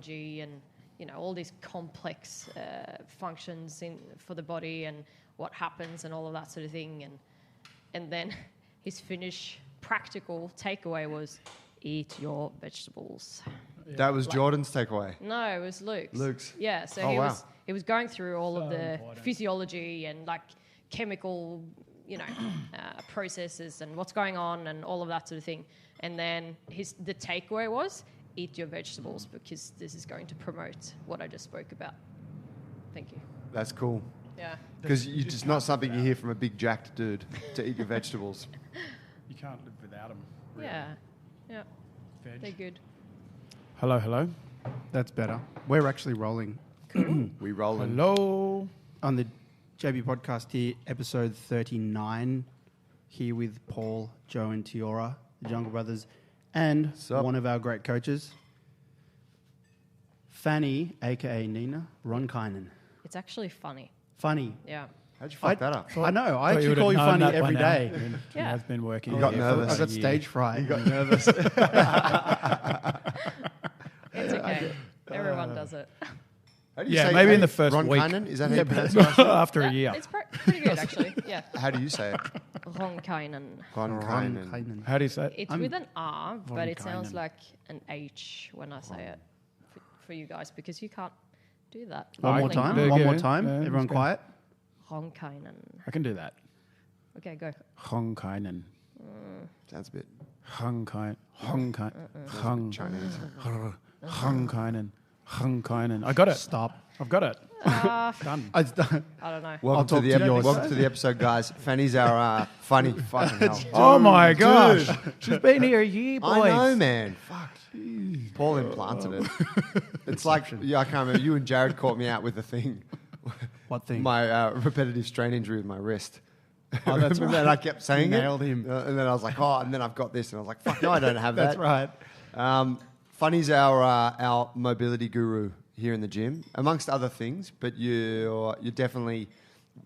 physiology and, all these complex functions for the body and what happens and all of that sort of thing. And then his Finnish practical takeaway was, eat your vegetables. Yeah. That was Jordan's takeaway? No, it was Luke's. Luke's? Yeah, so he was going through all of the physiology and like chemical, processes and what's going on and all of that sort of thing. And then the takeaway was, eat your vegetables because this is going to promote what I just spoke about. Thank you. That's cool. Yeah. Because it's just not something you hear from a big jacked dude, to eat your vegetables. You can't live without them. Really. Yeah. Veg. They're good. Hello. That's better. We're actually rolling. Cool. We rolling. Hello. On the JB podcast here, episode 39, here with Paul, Joe and Tiora, the Jungle Brothers, and one of our great coaches, Fanny, a.k.a. Nina Ronkainen. It's actually funny. Funny. Yeah. How'd you fuck that up? I know. I actually call you funny every day. It has been working. You got nervous. I got stage fright. You got nervous. It's okay. Everyone does it. How do you say maybe in the first week. Ronkainen? Is that how you pronounce it? After a year. It's pretty good, actually. Yeah. How do you say it? Ronkainen. Ronkainen. How do you say it? It's with an R, but it Ronkainen. sounds like an H when I say it for you guys because you can't do that. One more time. Yeah, Everyone quiet. Ronkainen. I can do that. Okay, go. Ronkainen. Sounds a bit Ronkainen. Chinese. Ronkainen. I got it. Stop. I've got it. Done. It's done. I don't know. Welcome to the episode, guys. Fanny's our funny fucking hell. Oh my gosh. She's been here a year, boys. I know, man. Fuck. Paul implanted it. It's like, I can't remember. You and Jared caught me out with the thing. What thing? My repetitive strain injury with my wrist. Oh, that's Remember right. that? I kept saying it. Nailed him. And then I was like, and then I've got this. And I was like, fuck, no, I don't have that. That's right. Funny's our mobility guru here in the gym, amongst other things. But you're definitely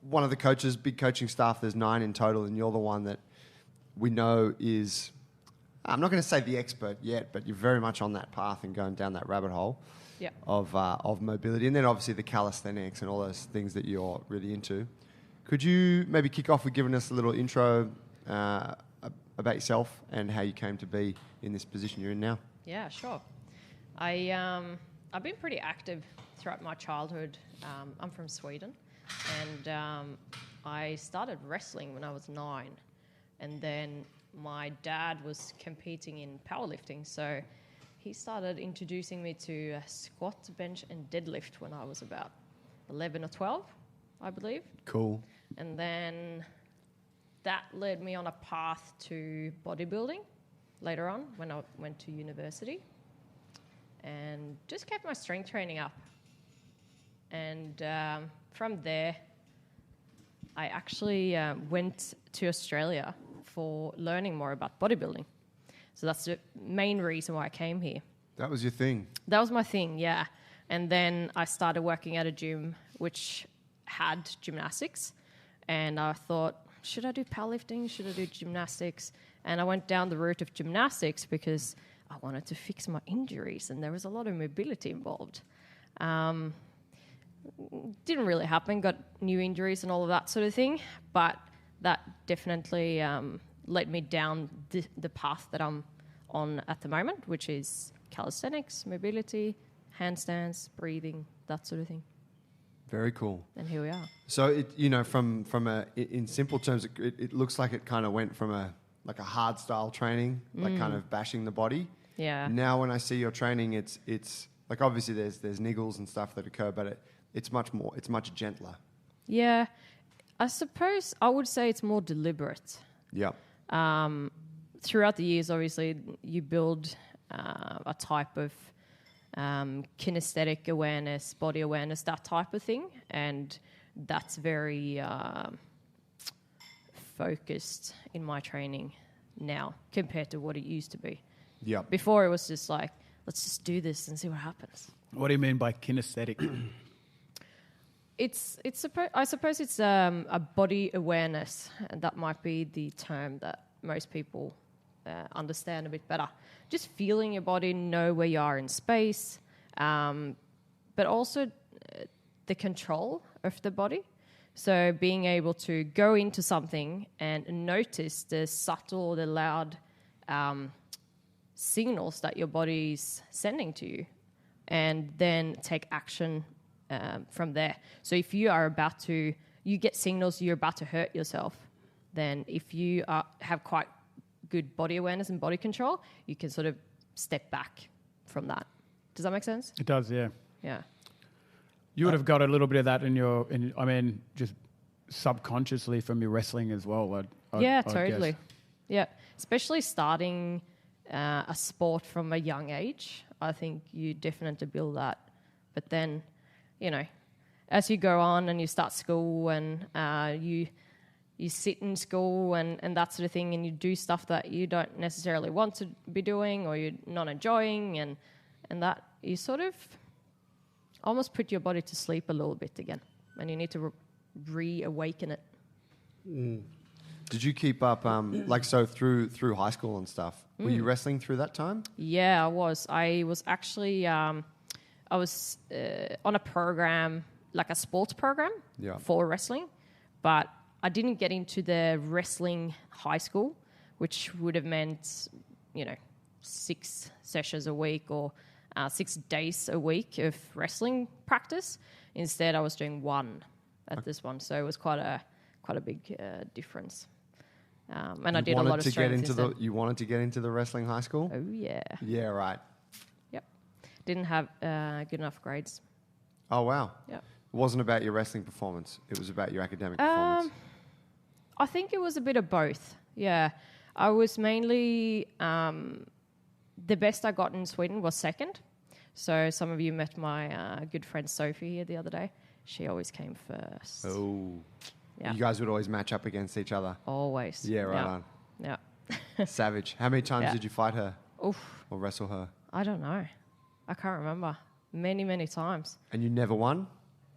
one of the coaches, big coaching staff. There's 9 in total, and you're the one that we know is, I'm not going to say the expert yet, but you're very much on that path and going down that rabbit hole of mobility. And then obviously the calisthenics and all those things that you're really into. Could you maybe kick off with giving us a little intro about yourself and how you came to be in this position you're in now? Yeah, sure. I've been pretty active throughout my childhood. I'm from Sweden, and I started wrestling when I was 9, and then my dad was competing in powerlifting, so he started introducing me to squat, bench, and deadlift when I was about 11 or 12, I believe. Cool. And then that led me on a path to bodybuilding later on when I went to university, and just kept my strength training up. And from there, I actually went to Australia for learning more about bodybuilding. So that's the main reason why I came here. That was your thing? That was my thing, yeah. And then I started working at a gym which had gymnastics. And I thought, should I do powerlifting? Should I do gymnastics? And I went down the route of gymnastics because I wanted to fix my injuries, and there was a lot of mobility involved. Didn't really happen, got new injuries and all of that sort of thing, but that definitely led me down the path that I'm on at the moment, which is calisthenics, mobility, handstands, breathing, that sort of thing. Very cool. And here we are. So in simple terms, it looks like it kind of went from a hard style training, like kind of bashing the body. Yeah. Now when I see your training, it's like obviously there's niggles and stuff that occur, but it's much gentler. Yeah, I suppose I would say it's more deliberate. Yeah. Throughout the years, obviously, you build a type of kinesthetic awareness, body awareness, that type of thing, and that's very focused in my training now compared to what it used to be. Yeah. Before it was just like, let's just do this and see what happens. What do you mean by kinesthetic? I suppose it's a body awareness, and that might be the term that most people understand a bit better. Just feeling your body, know where you are in space, but also the control of the body. So being able to go into something and notice the subtle, the loud signals that your body's sending to you, and then take action from there. So if you are you get signals you're about to hurt yourself, then if you have quite good body awareness and body control, you can sort of step back from that. Does that make sense? It does, yeah. Yeah. You would have got a little bit of that just subconsciously from your wrestling as well. I'd Totally. guess. Yeah, especially starting a sport from a young age. I think you definitely build that. But then, as you go on and you start school and you sit in school and that sort of thing, and you do stuff that you don't necessarily want to be doing or you're not enjoying, and that you sort of almost put your body to sleep a little bit again, and you need to reawaken it. Did you keep up, through high school and stuff? Were you wrestling through that time? Yeah, I was. I was actually, on a program, like a sports program for wrestling, but I didn't get into the wrestling high school, which would have meant, 6 sessions a week or 6 days a week of wrestling practice. Instead, I was doing 1 at this one, so it was quite a big difference. And I did a lot of strength instead. You wanted to get into the wrestling high school? Oh yeah. Yeah, right. Yep. Didn't have good enough grades. Oh wow. Yeah. It wasn't about your wrestling performance. It was about your academic performance. I think it was a bit of both. Yeah. I was mainly the best I got in Sweden was second. So some of you met my good friend Sophie here the other day. She always came first. Oh. Yeah. You guys would always match up against each other. Always. Yeah, right on. Yeah. Savage. How many times did you fight her? Oof. Or wrestle her? I don't know. I can't remember. Many, many times. And you never won?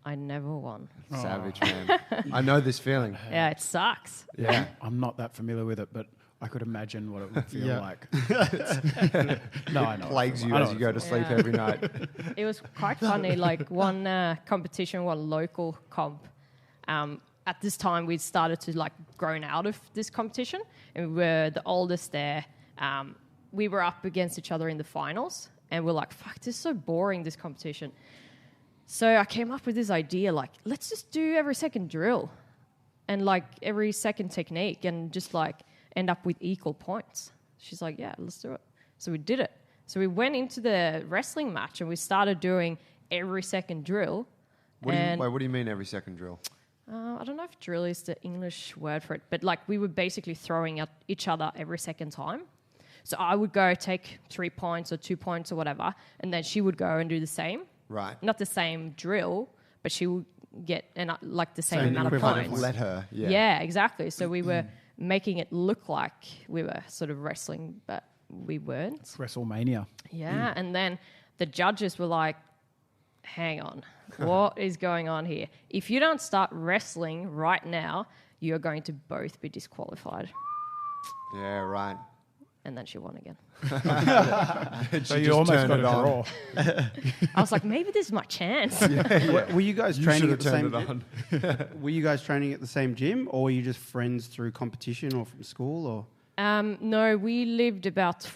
I never won. Savage, man. I know this feeling. Yeah, it sucks. Yeah. I'm not that familiar with it, but I could imagine what it would feel Yeah. like. No, I know. Plagues you as you go to sleep Yeah. every night. It was quite funny. Like one competition, one local comp. At this time, we'd started to grown out of this competition, and we were the oldest there. We were up against each other in the finals, and we're like, "Fuck, this is so boring, this competition." So I came up with this idea, let's just do every second drill, and every second technique, and just end up with equal points. She's like, "Yeah, let's do it." So we did it. So we went into the wrestling match, and we started doing every second drill. What do you mean every second drill? I don't know if drill is the English word for it, but we were basically throwing at each other every second time. So I would go take 3 points or 2 points or whatever, and then she would go and do the same. Right. Not the same drill, but she would get the same So amount you of kind points. of let her. Yeah. Yeah, exactly. So we were making it look like we were sort of wrestling, but we weren't. It's WrestleMania. Yeah, and then the judges were like, hang on, what is going on here? If you don't start wrestling right now, you're going to both be disqualified. Yeah, right. And then she won again. So you almost got a draw. I was like, maybe this is my chance. Were you guys You training should at the have same? turned it on. Were you guys training at the same gym, or were you just friends through competition or from school, or? No, we lived about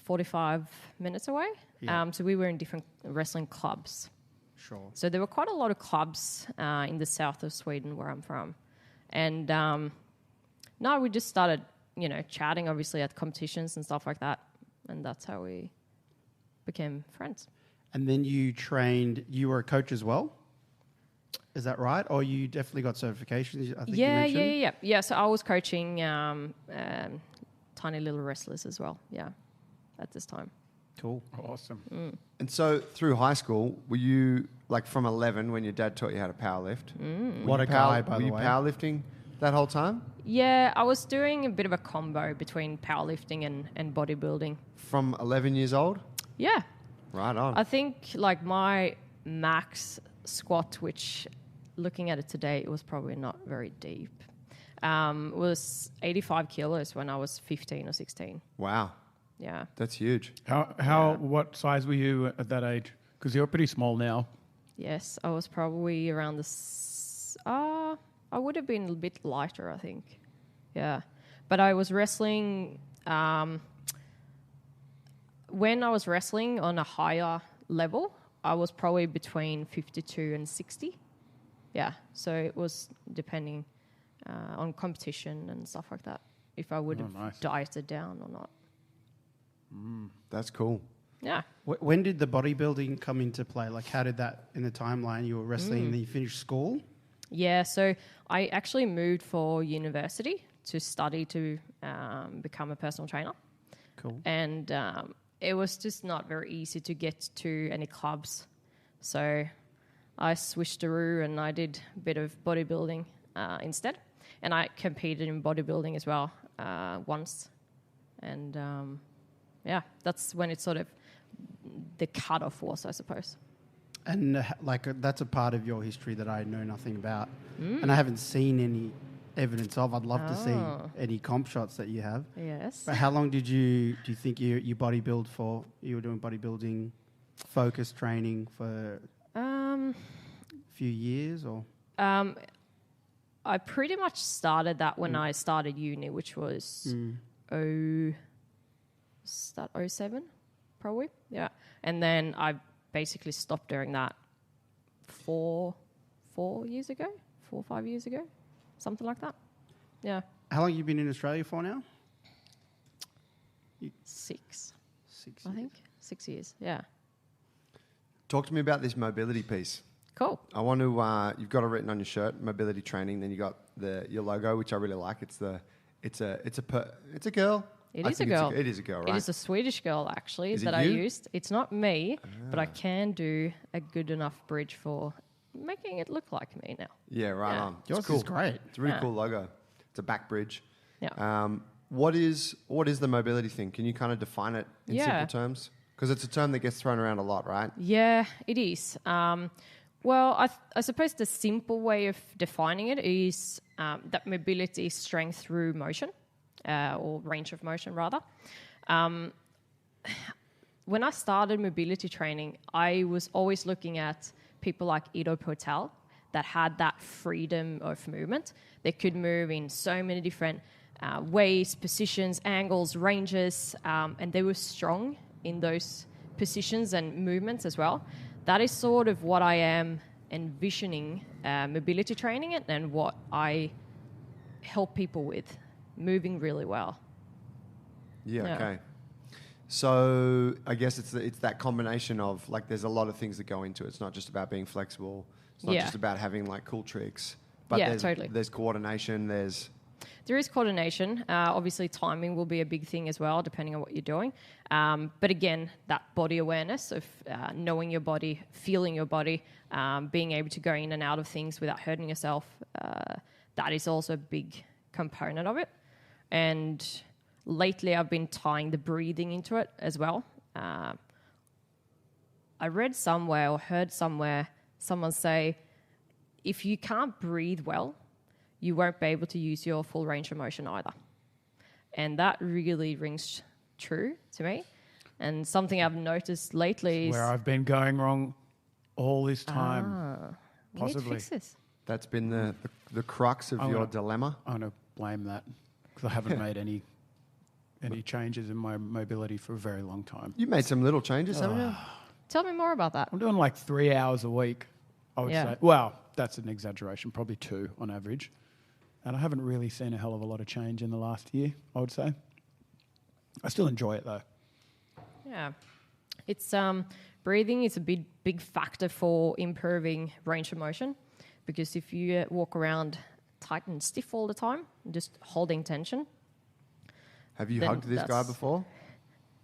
45 minutes away. Yeah. So we were in different wrestling clubs. Sure. So there were quite a lot of clubs in the south of Sweden where I'm from. And no, we just started, chatting obviously at competitions and stuff like that. And that's how we became friends. And then you trained. You were a coach as well. Is that right? Or you definitely got certifications? I think you mentioned. Yeah. So I was coaching tiny little wrestlers as well. Yeah, at this time. Cool. Awesome. And so through high school, were you from 11 when your dad taught you how to powerlift? What a guy, by the way. Were you powerlifting that whole time? Yeah, I was doing a bit of a combo between powerlifting and bodybuilding. From 11 years old? Yeah. Right on. I think my max squat, which looking at it today, it was probably not very deep, was 85 kilos when I was 15 or 16. Wow. Yeah. That's huge. What size were you at that age? Because you're pretty small now. Yes, I was probably around I would have been a bit lighter, I think. Yeah. But I was wrestling... when I was wrestling on a higher level, I was probably between 52 and 60. Yeah, so it was depending on competition and stuff like that, if I would have dieted down or not. That's cool. Yeah. When did the bodybuilding come into play? Like, how did that in the timeline? You were wrestling, then you finished school? Yeah, so I actually moved for university to study to become a personal trainer. Cool. And it was just not very easy to get to any clubs. So I switched to Roo and I did a bit of bodybuilding instead. And I competed in bodybuilding as well once. And yeah, that's when it sort of, the cutoff was, I suppose. And that's a part of your history that I know nothing about. And I haven't seen any evidence of. I'd love to see any comp shots that you have. Yes. But how long do you think you bodybuild for? You were doing bodybuilding focus training for a few years, or? I pretty much started that when I started uni, which was 07, probably. Yeah. And then I basically stopped doing that 4 years ago, 4 or 5 years ago, something like that. Yeah. How long have you been in Australia for now? 6. 6 I years. think 6 years. Yeah. Talk to me about this mobility piece. Cool. I want to. You've got it written on your shirt, mobility training. Then you got your logo, which I really like. It's a girl. It is a girl. It is a girl, right? It is a Swedish girl, actually, Is it that I you? used. It's not me, but I can do a good enough bridge for making it look like me now. Yeah, right Yeah. on. Yours It's cool. is great. It's a really Yeah. cool logo. It's a back bridge. Yeah. What is the mobility thing? Can you kind of define it in Yeah. simple terms? Because it's a term that gets thrown around a lot, right? Yeah, it is. Well, I suppose the simple way of defining it is that mobility is strength through motion, or range of motion, rather. When I started mobility training, I was always looking at people like Ido Portal that had that freedom of movement. They could move in so many different ways, positions, angles, ranges, and they were strong in those positions and movements as well. That is sort of what I am envisioning mobility training and what I help people with, moving really well. Yeah. Okay. So I guess it's that combination of, like, there's a lot of things that go into it. It's not just about being flexible. It's not just about having like cool tricks. But totally. There's coordination. There is coordination. Obviously, timing will be a big thing as well, depending on what you're doing. But again, that body awareness of knowing your body, feeling your body, being able to go in and out of things without hurting yourself, that is also a big component of it. And lately, I've been tying the breathing into it as well. I read somewhere or heard somewhere someone say, if you can't breathe well, you won't be able to use your full range of motion either. And that really rings true to me. And something I've noticed lately is... Where I've been going wrong all this time. we need to Possibly. fix this. That's been the crux of your dilemma. I'm going to blame that because I haven't made any changes in my mobility for a very long time. You made some little changes, haven't you? Tell me more about that. I'm doing like 3 hours a week, I would say. Well, that's an exaggeration, probably 2 on average. And I haven't really seen a hell of a lot of change in the last year, I would say. I still enjoy it though. Yeah. It's breathing is a big factor for improving range of motion, because if you walk around tight and stiff all the time, just holding tension. Have you hugged this guy before?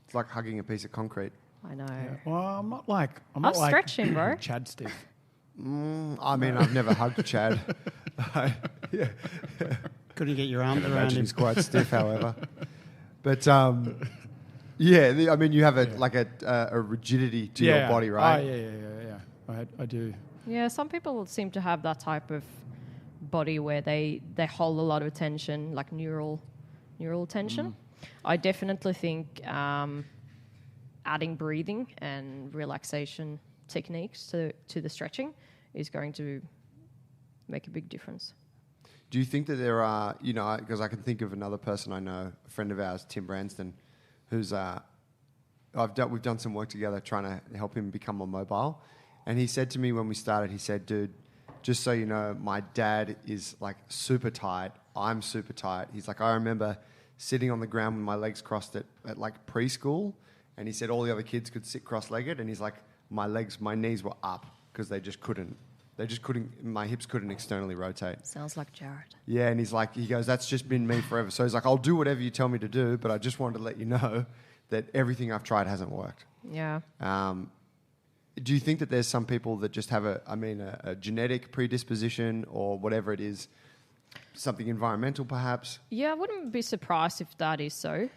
It's like hugging a piece of concrete. I know. Yeah. Well, I'm not like I'll stretch him, bro. Chad stiff. I mean, I've never hugged Chad. Couldn't get your arms around Imagine him. he's quite stiff, however. But yeah, I mean, you have a rigidity to your body, right? Yeah. I do. Yeah, some people seem to have that type of body where they hold a lot of tension, like neural tension. I definitely think adding breathing and relaxation techniques to the stretching is going to make a big difference. Do you think that there are, because I can think of another person I know, a friend of ours, Tim Branston, who's we've done some work together trying to help him become more mobile. And he said to me when we started, he said, dude, just so you know, my dad is like super tight. I'm super tight. He's like, I remember sitting on the ground with my legs crossed at like preschool. And he said all the other kids could sit cross-legged. And he's like, my knees were up because they just couldn't, my hips couldn't externally rotate. Sounds like Jared. Yeah, and he goes, that's just been me forever. So he's like, I'll do whatever you tell me to do, but I just wanted to let you know that everything I've tried hasn't worked. Yeah. Do you think that there's some people that just have a genetic predisposition or whatever it is, something environmental perhaps? Yeah, I wouldn't be surprised if that is so.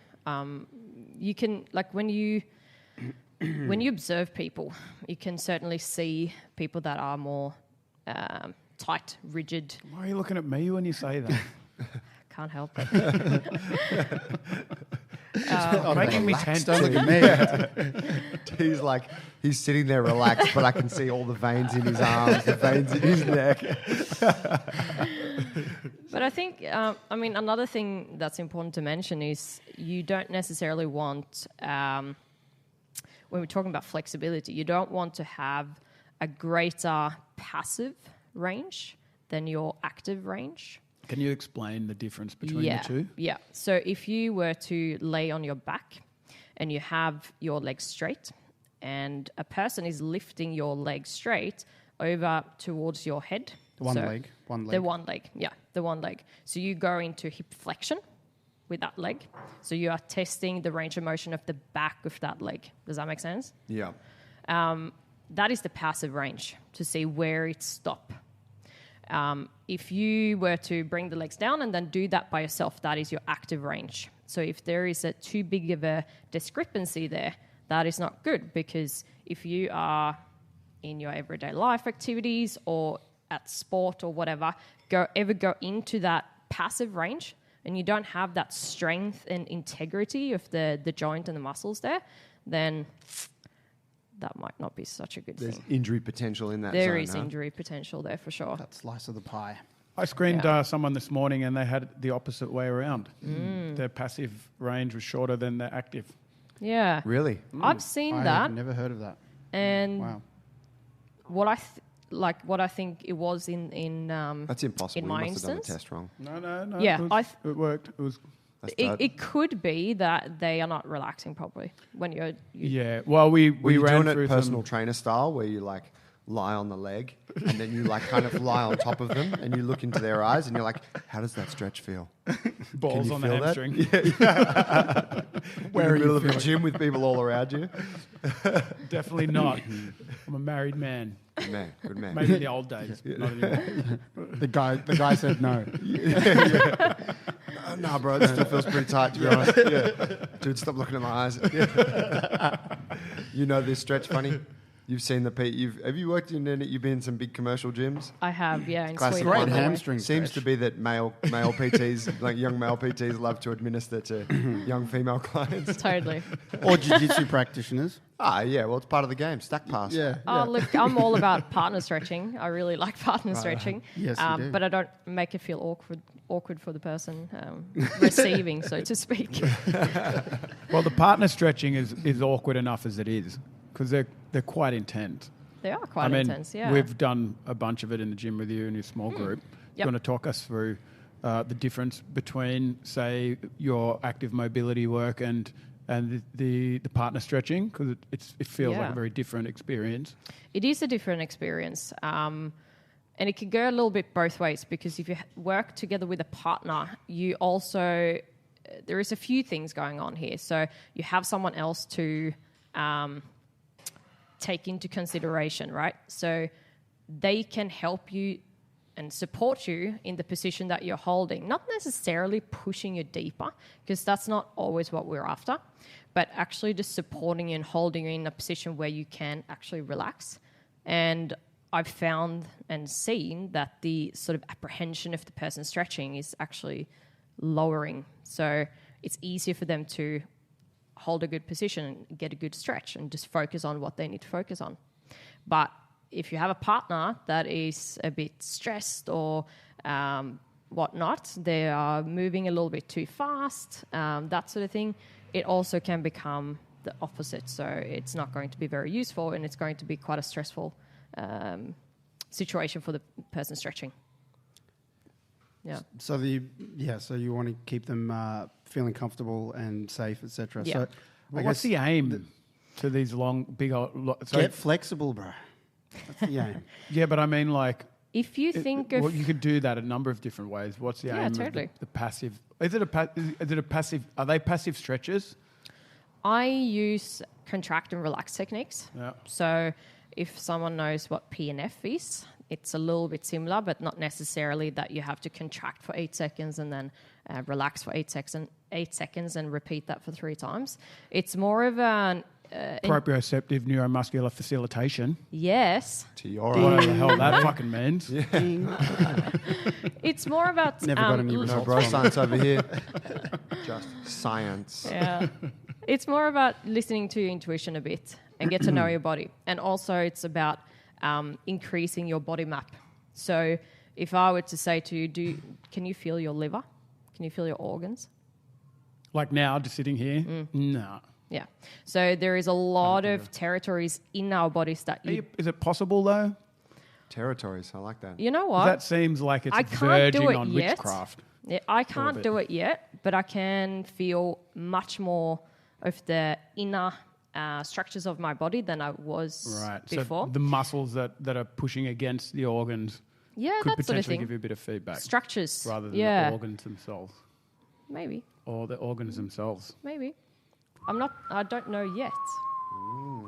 You can, like when you observe people, you can certainly see people that are more tight, rigid. Why are you looking at me when you say that? Can't help it. Making me tense. Don't look at me. He's sitting there relaxed, but I can see all the veins in his arms, the veins in his neck. But I think, another thing that's important to mention is you don't necessarily want, when we're talking about flexibility, you don't want to have a greater passive range than your active range. Can you explain the difference between the two? Yeah. So if you were to lay on your back and you have your legs straight and a person is lifting your legs straight over towards your head. One leg. The one leg, yeah, the one leg. So you go into hip flexion with that leg. So you are testing the range of motion of the back of that leg. Does that make sense? Yeah. That is the passive range to see where it stops. If you were to bring the legs down and then do that by yourself, that is your active range. So if there is too big of a discrepancy there, that is not good, because if you are in your everyday life activities or at sport or whatever, go into that passive range and you don't have that strength and integrity of the joint and the muscles there, then that might not be such a good There's thing. injury potential in that There zone, is injury potential there for sure. That slice of the pie. I screened someone this morning and they had the opposite way around. Their passive range was shorter than their active. Yeah. Really? I've seen that. I've never heard of that. And Wow. what I think it was in That's impossible. in my you must have done the instance. test wrong. No. Yeah, it worked. It was. it could be that they are not relaxing properly when you're Yeah. Well, we Were you ran doing through it personal some. trainer style, where you like lie on the leg and then you like kind of lie on top of them and you look into their eyes and you're like, how does that stretch feel? Balls you on the feel that? hamstring. Where in the middle of a gym with people all around you? Definitely not. I'm a married man. Good man, good man. Maybe in the old days, not anymore. The guy said no. Nah, bro, it still feels pretty tight, to be honest. Yeah. Dude, stop looking at my eyes. Yeah. You know this stretch, Funny? You've seen have you worked in any, you've been in some big commercial gyms? I have, yeah, in Classic Sweden. Great one that hamstring seems stretch. to be that male PTs, like young male PTs, love to administer to young female clients. Totally. Or jiu-jitsu practitioners. Yeah, well, it's part of the game. Stack pass. Yeah. Oh, look, I'm all about partner stretching. I really like partner stretching. Yes, you do. But I don't make it feel awkward for the person receiving, so to speak. Well, the partner stretching is awkward enough as it is, because they're quite intense. They are quite intense, yeah. We've done a bunch of it in the gym with you in your small group. Yep. You want to talk us through the difference between, say, your active mobility work and the partner stretching, because it feels like a very different experience. It is a different experience. And it can go a little bit both ways, because if you work together with a partner, you also, there is a few things going on here. So you have someone else to take into consideration, right? So they can help you and support you in the position that you're holding, not necessarily pushing you deeper, because that's not always what we're after, but actually just supporting you and holding you in a position where you can actually relax. And I've found and seen that the sort of apprehension of the person stretching is actually lowering. So it's easier for them to hold a good position and get a good stretch and just focus on what they need to focus on. But if you have a partner that is a bit stressed or whatnot, they are moving a little bit too fast, that sort of thing, it also can become the opposite. So it's not going to be very useful, and it's going to be quite a stressful situation for the person stretching. Yeah. So you want to keep them feeling comfortable and safe, etc. Yeah. So What's the aim to these long, big old... Get flexible, bro. That's the aim. Yeah, but I mean, like... If you think of... Well, you could do that a number of different ways. What's the aim totally. of the passive... Is it a passive... Are they passive stretches? I use contract and relax techniques. Yeah. So if someone knows what PNF is, it's a little bit similar, but not necessarily that you have to contract for 8 seconds and then relax for 8 seconds and repeat that for 3 times. It's more of an... proprioceptive neuromuscular facilitation. Yes. Whatever the hell that fucking means. Yeah. It's more about... Never got any No, results. bro, science over here. Just science. Yeah. It's more about listening to your intuition a bit and get to know your body. And also it's about increasing your body map. So if I were to say to you, can you feel your liver? Can you feel your organs? Like now, just sitting here? No. Yeah. So there is a lot of territories in our bodies that Is it possible, though? Territories, I like that. You know what? That seems like it's I can't do verging it on yet. witchcraft. Yeah, I can't do it yet, but I can feel much more of the inner structures of my body than I was before. So the muscles that are pushing against the organs Yeah, could that sort of potentially thing. give you a bit of feedback. Structures. Rather than yeah. the organs themselves. Maybe. Or the organs themselves. Maybe. I don't know yet.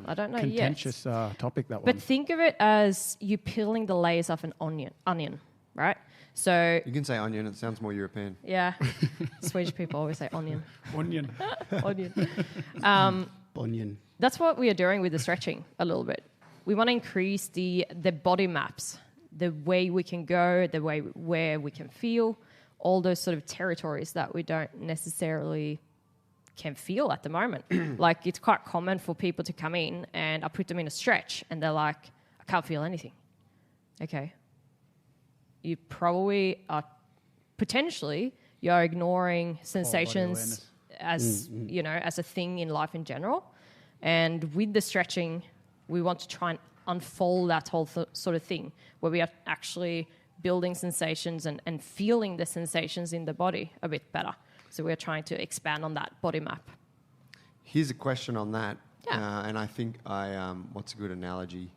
I don't know Contentious yet. topic, that one. But think of it as you peeling the layers of an onion, right? So You can say onion, it sounds more European. yeah, Swedish people always say onion. Onion. Onion. Bunyan. That's what we are doing with the stretching a little bit. We want to increase the body maps, the way we can go, the way where we can feel, all those sort of territories that we don't necessarily can feel at the moment. Like it's quite common for people to come in and I put them in a stretch and they're like, I can't feel anything. Okay. You probably are potentially you're ignoring sensations as as a thing in life in general. And with the stretching, we want to try and unfold that whole sort of thing where we are actually building sensations and feeling the sensations in the body a bit better. So we're trying to expand on that body map. Here's a question on that. Yeah. And I think what's a good analogy?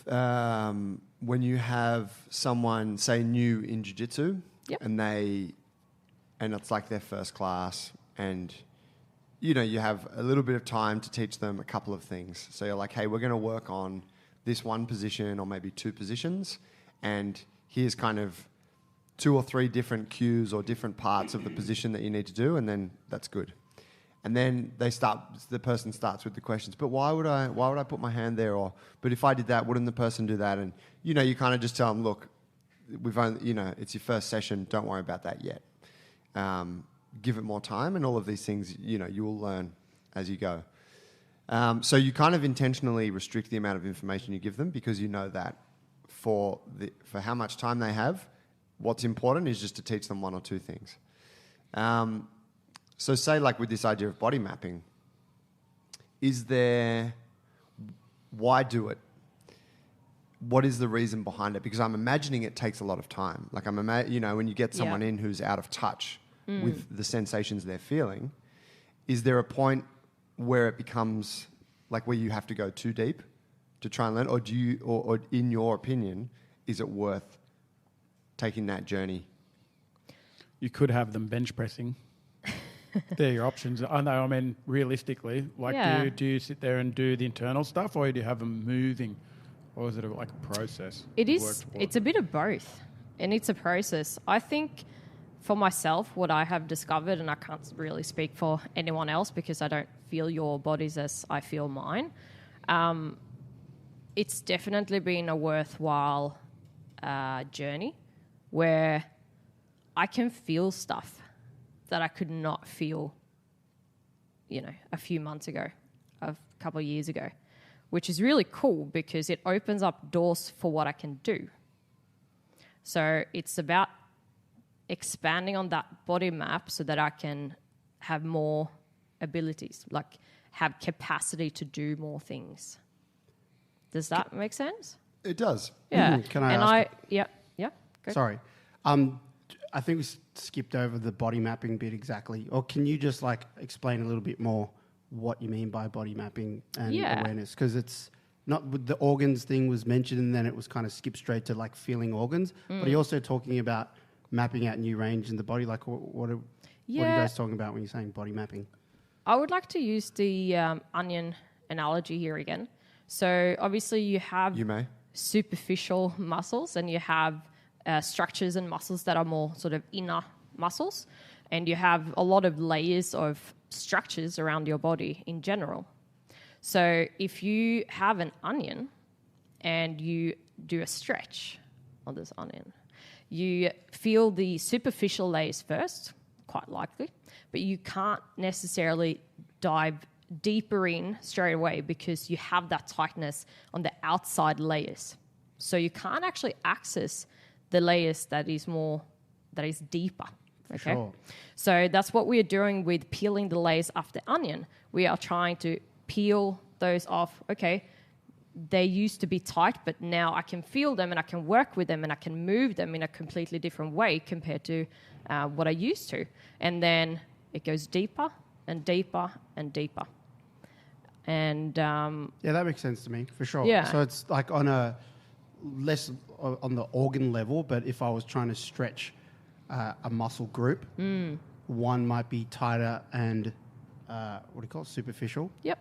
When you have someone, say, new in jiu-jitsu, Yep. and it's like their first class, and you have a little bit of time to teach them a couple of things. So you're like, hey, we're going to work on this one position or maybe 2 positions, and here's kind of 2 or 3 different cues or different parts of the position that you need to do, and then that's good. And then the person starts with the questions, but why would I put my hand there? Or, but if I did that, wouldn't the person do that? And, you kind of just tell them, look, we've only, it's your first session. Don't worry about that yet. Give it more time, and all of these things, you will learn as you go. So you kind of intentionally restrict the amount of information you give them because you know that for how much time they have, what's important is just to teach them 1 or 2 things. So say like with this idea of body mapping, why do it? What is the reason behind it? Because I'm imagining it takes a lot of time. Like when you get someone in who's out of touch with the sensations they're feeling, is there a point where it becomes like where you have to go too deep to try and learn, or or in your opinion, is it worth taking that journey? You could have them bench pressing. They're your options. I know, I mean, realistically, like do you sit there and do the internal stuff, or do you have them moving? Or is it like a process? It's a bit of both, and it's a process. I think for myself, what I have discovered, and I can't really speak for anyone else because I don't feel your bodies as I feel mine, it's definitely been a worthwhile journey where I can feel stuff that I could not feel, a few months ago, a couple of years ago. which is really cool because it opens up doors for what I can do. So it's about expanding on that body map so that I can have more abilities, like have capacity to do more things. Does that make sense? It does. Yeah. Can I and ask go. Sorry. I think we skipped over the body mapping bit exactly. Or can you just like explain a little bit more what you mean by body mapping and awareness? Because it's not the organs thing was mentioned and then it was kind of skipped straight to like feeling organs. But you're also talking about mapping out new range in the body. Like what are you guys talking about when you're saying body mapping? I would like to use the onion analogy here again. So obviously you have superficial muscles and you have structures and muscles that are more sort of inner muscles, and you have a lot of layers of structures around your body in general. So if you have an onion and you do a stretch on this onion, you feel the superficial layers first, quite likely, but you can't necessarily dive deeper in straight away because you have that tightness on the outside layers. So you can't actually access the layers that is deeper. Okay. Sure. So that's what we are doing with peeling the layers off the onion. We are trying to peel those off. Okay, they used to be tight, but now I can feel them and I can work with them and I can move them in a completely different way compared to what I used to. And then it goes deeper and deeper and deeper. And that makes sense to me for sure. Yeah. So it's like on a less on the organ level, but if I was trying to stretch a muscle group, one might be tighter and superficial. Yep.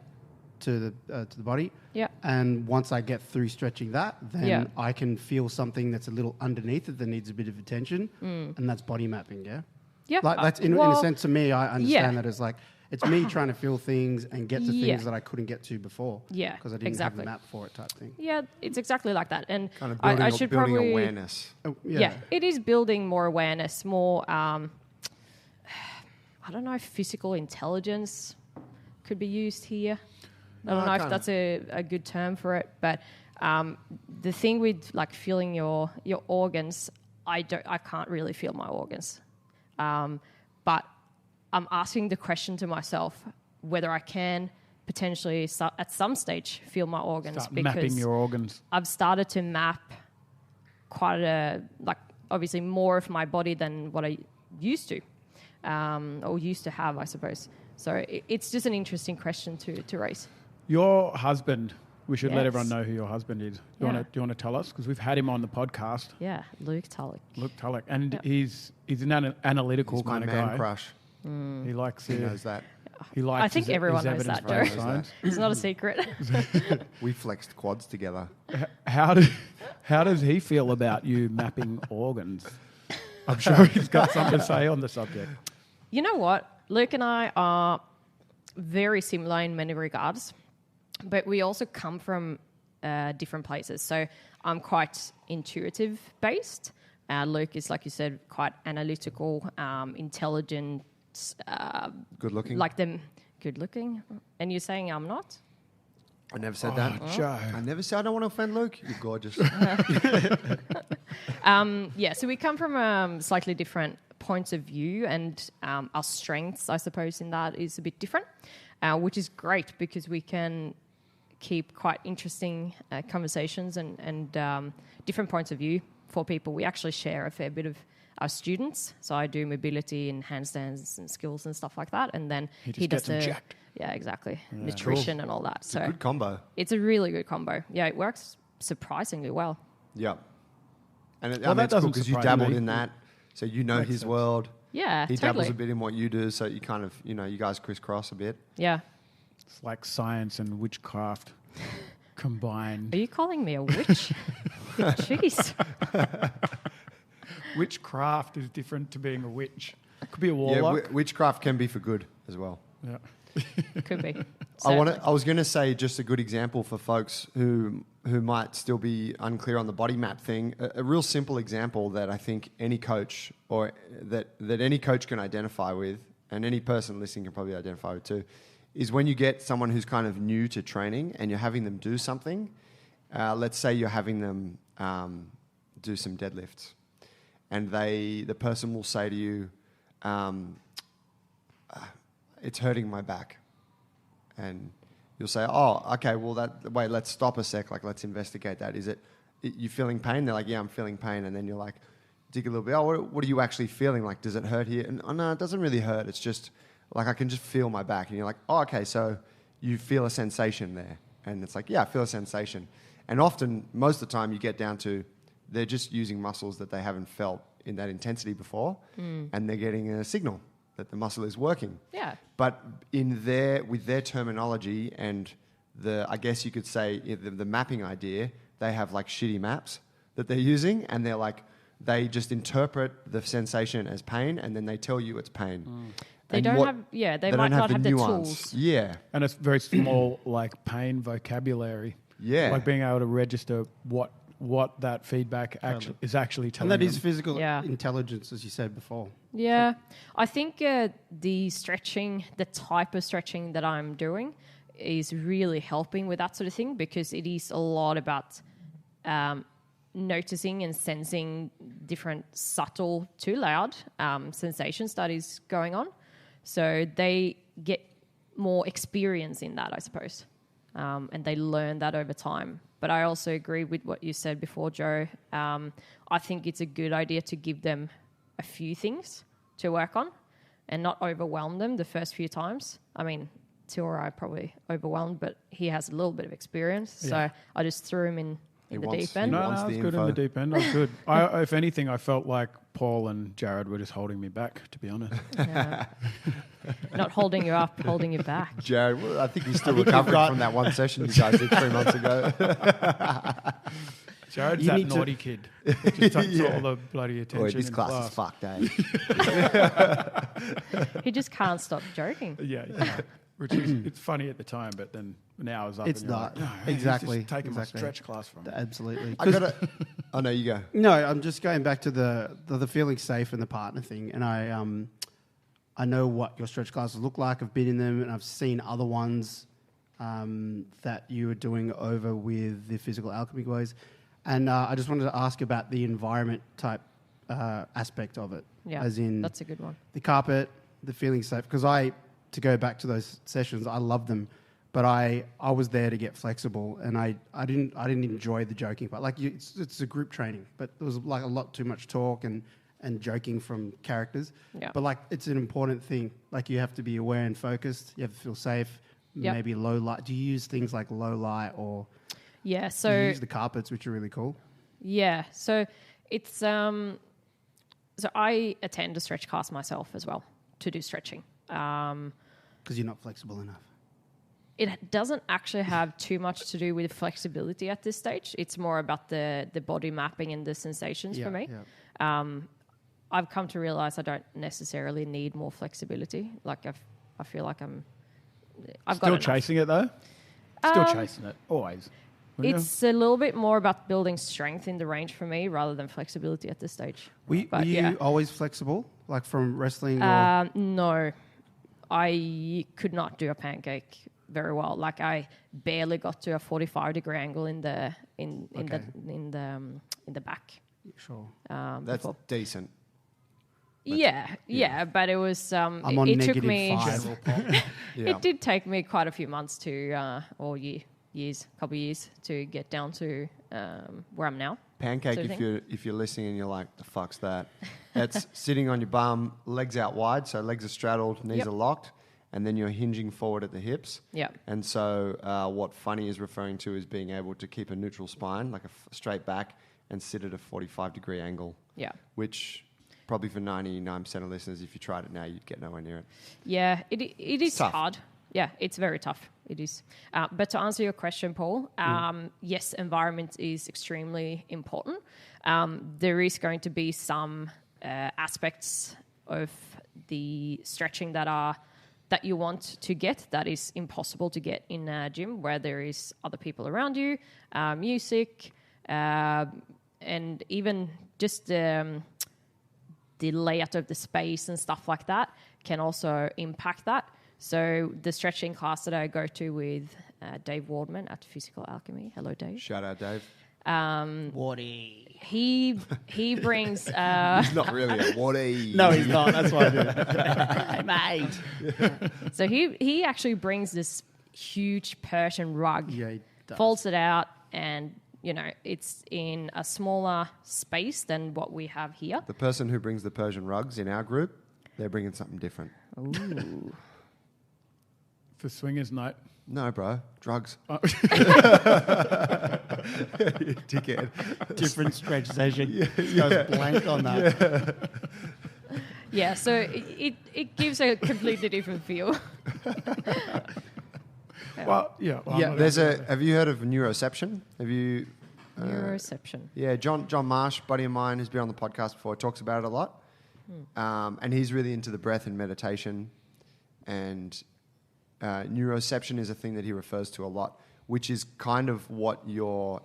To the body. Yep. And once I get through stretching that, then I can feel something that's a little underneath it that needs a bit of attention, and that's body mapping. Yeah. Yeah. Like that's in a sense to me, I understand that as like it's me trying to feel things and get to things that I couldn't get to before. Yeah. Because I didn't have a map for it type thing. Yeah, it's exactly like that. And Kind of I should building probably awareness. Yeah, it is building more awareness, more, I don't know if physical intelligence could be used here. I don't know if that's a good term for it, but the thing with like feeling your organs, I can't really feel my organs. But I'm asking the question to myself whether I can potentially at some stage feel my organs. Start mapping your organs. I've started to map quite obviously more of my body than what I used to, or used to have, I suppose. So it's just an interesting question to raise. Your husband, we should let everyone know who your husband is. Do you want to tell us? Because we've had him on the podcast. Yeah, Luke Tulloch. And he's an analytical kind of guy. He's my man crush. He likes He knows that. He likes I think everyone knows that, Joe. It's not a secret. We flexed quads together. How does he feel about you mapping organs? I'm sure he's got something to say on the subject. You know what? Luke and I are very similar in many regards, but we also come from different places. So I'm quite intuitive based. Luke is, like you said, quite analytical, intelligent. Good looking. Like them good looking. And you're saying I'm not? I never said that. Joe. I never said I don't want to offend Luke. You're gorgeous. So we come from slightly different points of view, and our strengths, I suppose, in that is a bit different, which is great because we can keep quite interesting conversations and different points of view for people. We actually share a fair bit of our students. So I do mobility and handstands and skills and stuff like that, and then he does the jacked. Yeah, exactly. Nutrition and all that. It's a good combo. It's a really good combo. Yeah, it works surprisingly well. Yeah. And Well, that it's cool doesn't because you surprise dabbled me. in that, so you know Makes his sense. world. Yeah, He totally. dabbles a bit in what you do, so you kind of, you guys crisscross a bit. Yeah. It's like science and witchcraft combined. Are you calling me a witch? Jeez. Witchcraft is different to being a witch. It could be a Yeah, warlock. witchcraft can be for good as well. Yeah. Could be. I was going to say just a good example for folks who might still be unclear on the body map thing. A real simple example that I think any coach or that any coach can identify with, and any person listening can probably identify with too, is when you get someone who's kind of new to training and you're having them do something. Let's say you're having them do some deadlifts, and the person will say to you, "It's hurting my back," and you'll say, "Oh, okay. Well, wait. Let's stop a sec. Like, let's investigate that. Is it you feeling pain?" They're like, "Yeah, I'm feeling pain," and then you're like, dig a little bit. "Oh, what are you actually feeling? Like, does it hurt here?" And, "Oh, no, it doesn't really hurt. It's just like I can just feel my back." And you're like, "Oh, okay. So you feel a sensation there?" And it's like, "Yeah, I feel a sensation." And often, most of the time, you get down to they're just using muscles that they haven't felt in that intensity before, and they're getting a signal that the muscle is working. Yeah. But with their terminology and I guess you could say the mapping idea, they have like shitty maps that they're using, and they just interpret the sensation as pain, and then they tell you it's pain. They might not have the tools. Yeah. And it's very small, like pain vocabulary. Yeah. Like being able to register what that feedback is actually telling And that them. is physical intelligence, as you said before. Yeah. I think the stretching, the type of stretching that I'm doing is really helping with that sort of thing, because it is a lot about noticing and sensing different subtle to loud sensations that is going on. So they get more experience in that, I suppose. And they learn that over time. But I also agree with what you said before, Joe. I think it's a good idea to give them a few things to work on and not overwhelm them the first few times. I mean, Tiora probably overwhelmed, but he has a little bit of experience. So I just threw him in the deep end. No, I was good in the deep end. I was good. If anything, I felt like Paul and Jared were just holding me back, to be honest. Yeah. Not holding you up, holding you back. Jared, well, I think he's still recovering from that one session you guys did 3 months ago. Jared's that naughty kid. Just takes all the bloody attention. Boy, this in class is fucked, eh? He just can't stop joking. Yeah. Which is, it's funny at the time, but then now it's up. It's and you're not. like, Exactly. He's just taking Exactly. my stretch class from me. Absolutely. I got to... Oh, no, you go. No, I'm just going back to the feeling safe and the partner thing. And I know what your stretch classes look like. I've been in them, and I've seen other ones that you were doing over with the Physical Alchemy guys. And I just wanted to ask about the environment type aspect of it. Yeah, as in that's a good one. The carpet, the feeling safe. Because to go back to those sessions, I loved them. But I was there to get flexible, and I didn't enjoy the joking part. Like it's a group training, but there was like a lot too much talk and joking from characters. Yeah. But like it's an important thing. Like you have to be aware and focused. You have to feel safe. Yep. Maybe low light. Do you use things like low light or? Yeah. So you use the carpets, which are really cool. Yeah. So it's so I attend a stretch class myself as well to do stretching. Because you're not flexible enough. It doesn't actually have too much to do with flexibility at this stage. It's more about the body mapping and the sensations for me. Yeah. I've come to realize I don't necessarily need more flexibility. Like I feel like I've Still got chasing it though? Still chasing it, always. It's a little bit more about building strength in the range for me rather than flexibility at this stage. Were you always flexible, like from wrestling? Or? No, I could not do a pancake very well. Like I barely got to a 45-degree angle in the back. Sure. That's decent. Yeah, but it was. I'm on it took -5. me. Yeah. It did take me quite a few months couple years to get down to where I'm now. Pancake, sort of if you're listening and you're like, the fuck's that? It's sitting on your bum, legs out wide, so legs are straddled, knees are locked, and then you're hinging forward at the hips. Yeah. And so what Fanny is referring to is being able to keep a neutral spine, like a straight back, and sit at a 45-degree angle. Yeah. Which probably for 99% of listeners, if you tried it now, you'd get nowhere near it. Yeah, it is Tough. hard. Yeah, it's very tough. It is. But to answer your question, Paul, yes, environment is extremely important. There is going to be some aspects of the stretching that you want to get that is impossible to get in a gym where there is other people around you, music, and even just the layout of the space and stuff like that can also impact that. So the stretching class that I go to with Dave Wardman at Physical Alchemy. Hello, Dave. Shout out, Dave. Wardy. He brings. He's not really a Wardy. No, he's not. That's why I do it. Hey, mate. So he actually brings this huge Persian rug, Yeah, he does. folds it out, and it's in a smaller space than what we have here. The person who brings the Persian rugs in our group, they're bringing something different. Ooh. For swingers night. No, bro. Drugs. Oh. Dickhead. Different stretch session. Goes blank on that. Yeah, so it gives a completely different feel. Well, yeah. Well, Yeah, I'm not There's gonna- have you heard of neuroception? Have you? Neuroception. Yeah, John Marsh, buddy of mine, who's been on the podcast before, talks about it a lot. And he's really into the breath and meditation. And neuroception is a thing that he refers to a lot, which is kind of what you're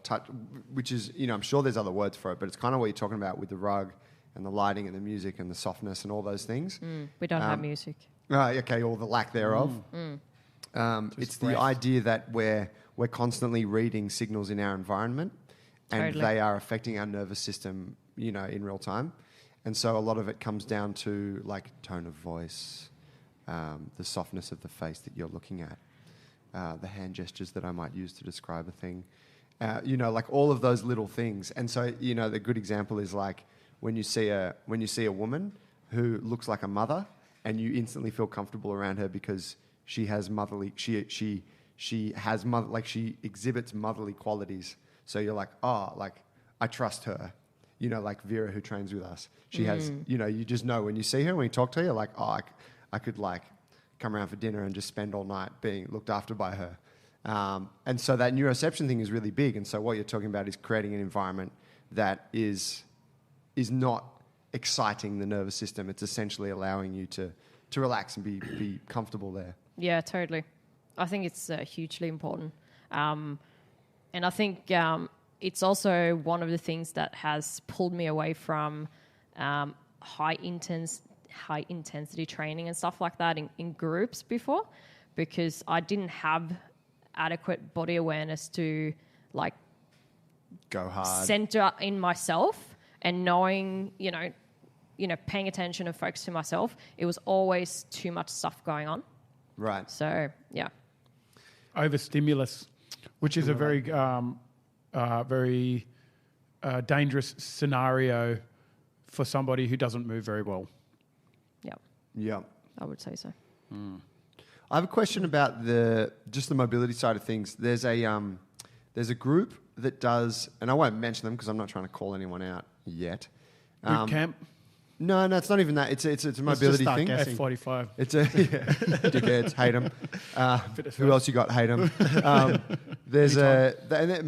which is, I'm sure there's other words for it, but it's kind of what you're talking about with the rug and the lighting and the music and the softness and all those things. We don't have music. Okay, or the lack thereof. It's the idea that we're constantly reading signals in our environment, and Totally. they are affecting our nervous system, in real time. And so a lot of it comes down to like tone of voice, the softness of the face that you're looking at, the hand gestures that I might use to describe a thing, like all of those little things. And so, the good example is like when you see a woman who looks like a mother, and you instantly feel comfortable around her because she has motherly, she exhibits motherly qualities. So you're like, oh, like I trust her. Like Vera who trains with us. She has, you just know when you see her, when you talk to her, you're like, oh, I could like come around for dinner and just spend all night being looked after by her. And so that neuroception thing is really big. And so what you're talking about is creating an environment that is not exciting the nervous system. It's essentially allowing you to relax and be comfortable there. Yeah, totally. I think it's hugely important. And I think it's also one of the things that has pulled me away from high intensity training and stuff like that in groups before, because I didn't have adequate body awareness to like Go hard. center in myself and knowing, paying attention and focus to myself. It was always too much stuff going on. Right. So, yeah. Overstimulus, which is a very dangerous scenario for somebody who doesn't move very well. Yeah, Yeah. I would say so. I have a question about the mobility side of things. There's a group that does, and I won't mention them because I'm not trying to call anyone out yet. Boot camp, No, it's not even that. It's a mobility start thing. guessing. F45. It's a dickheads, hate them. Who else you got? Hate them.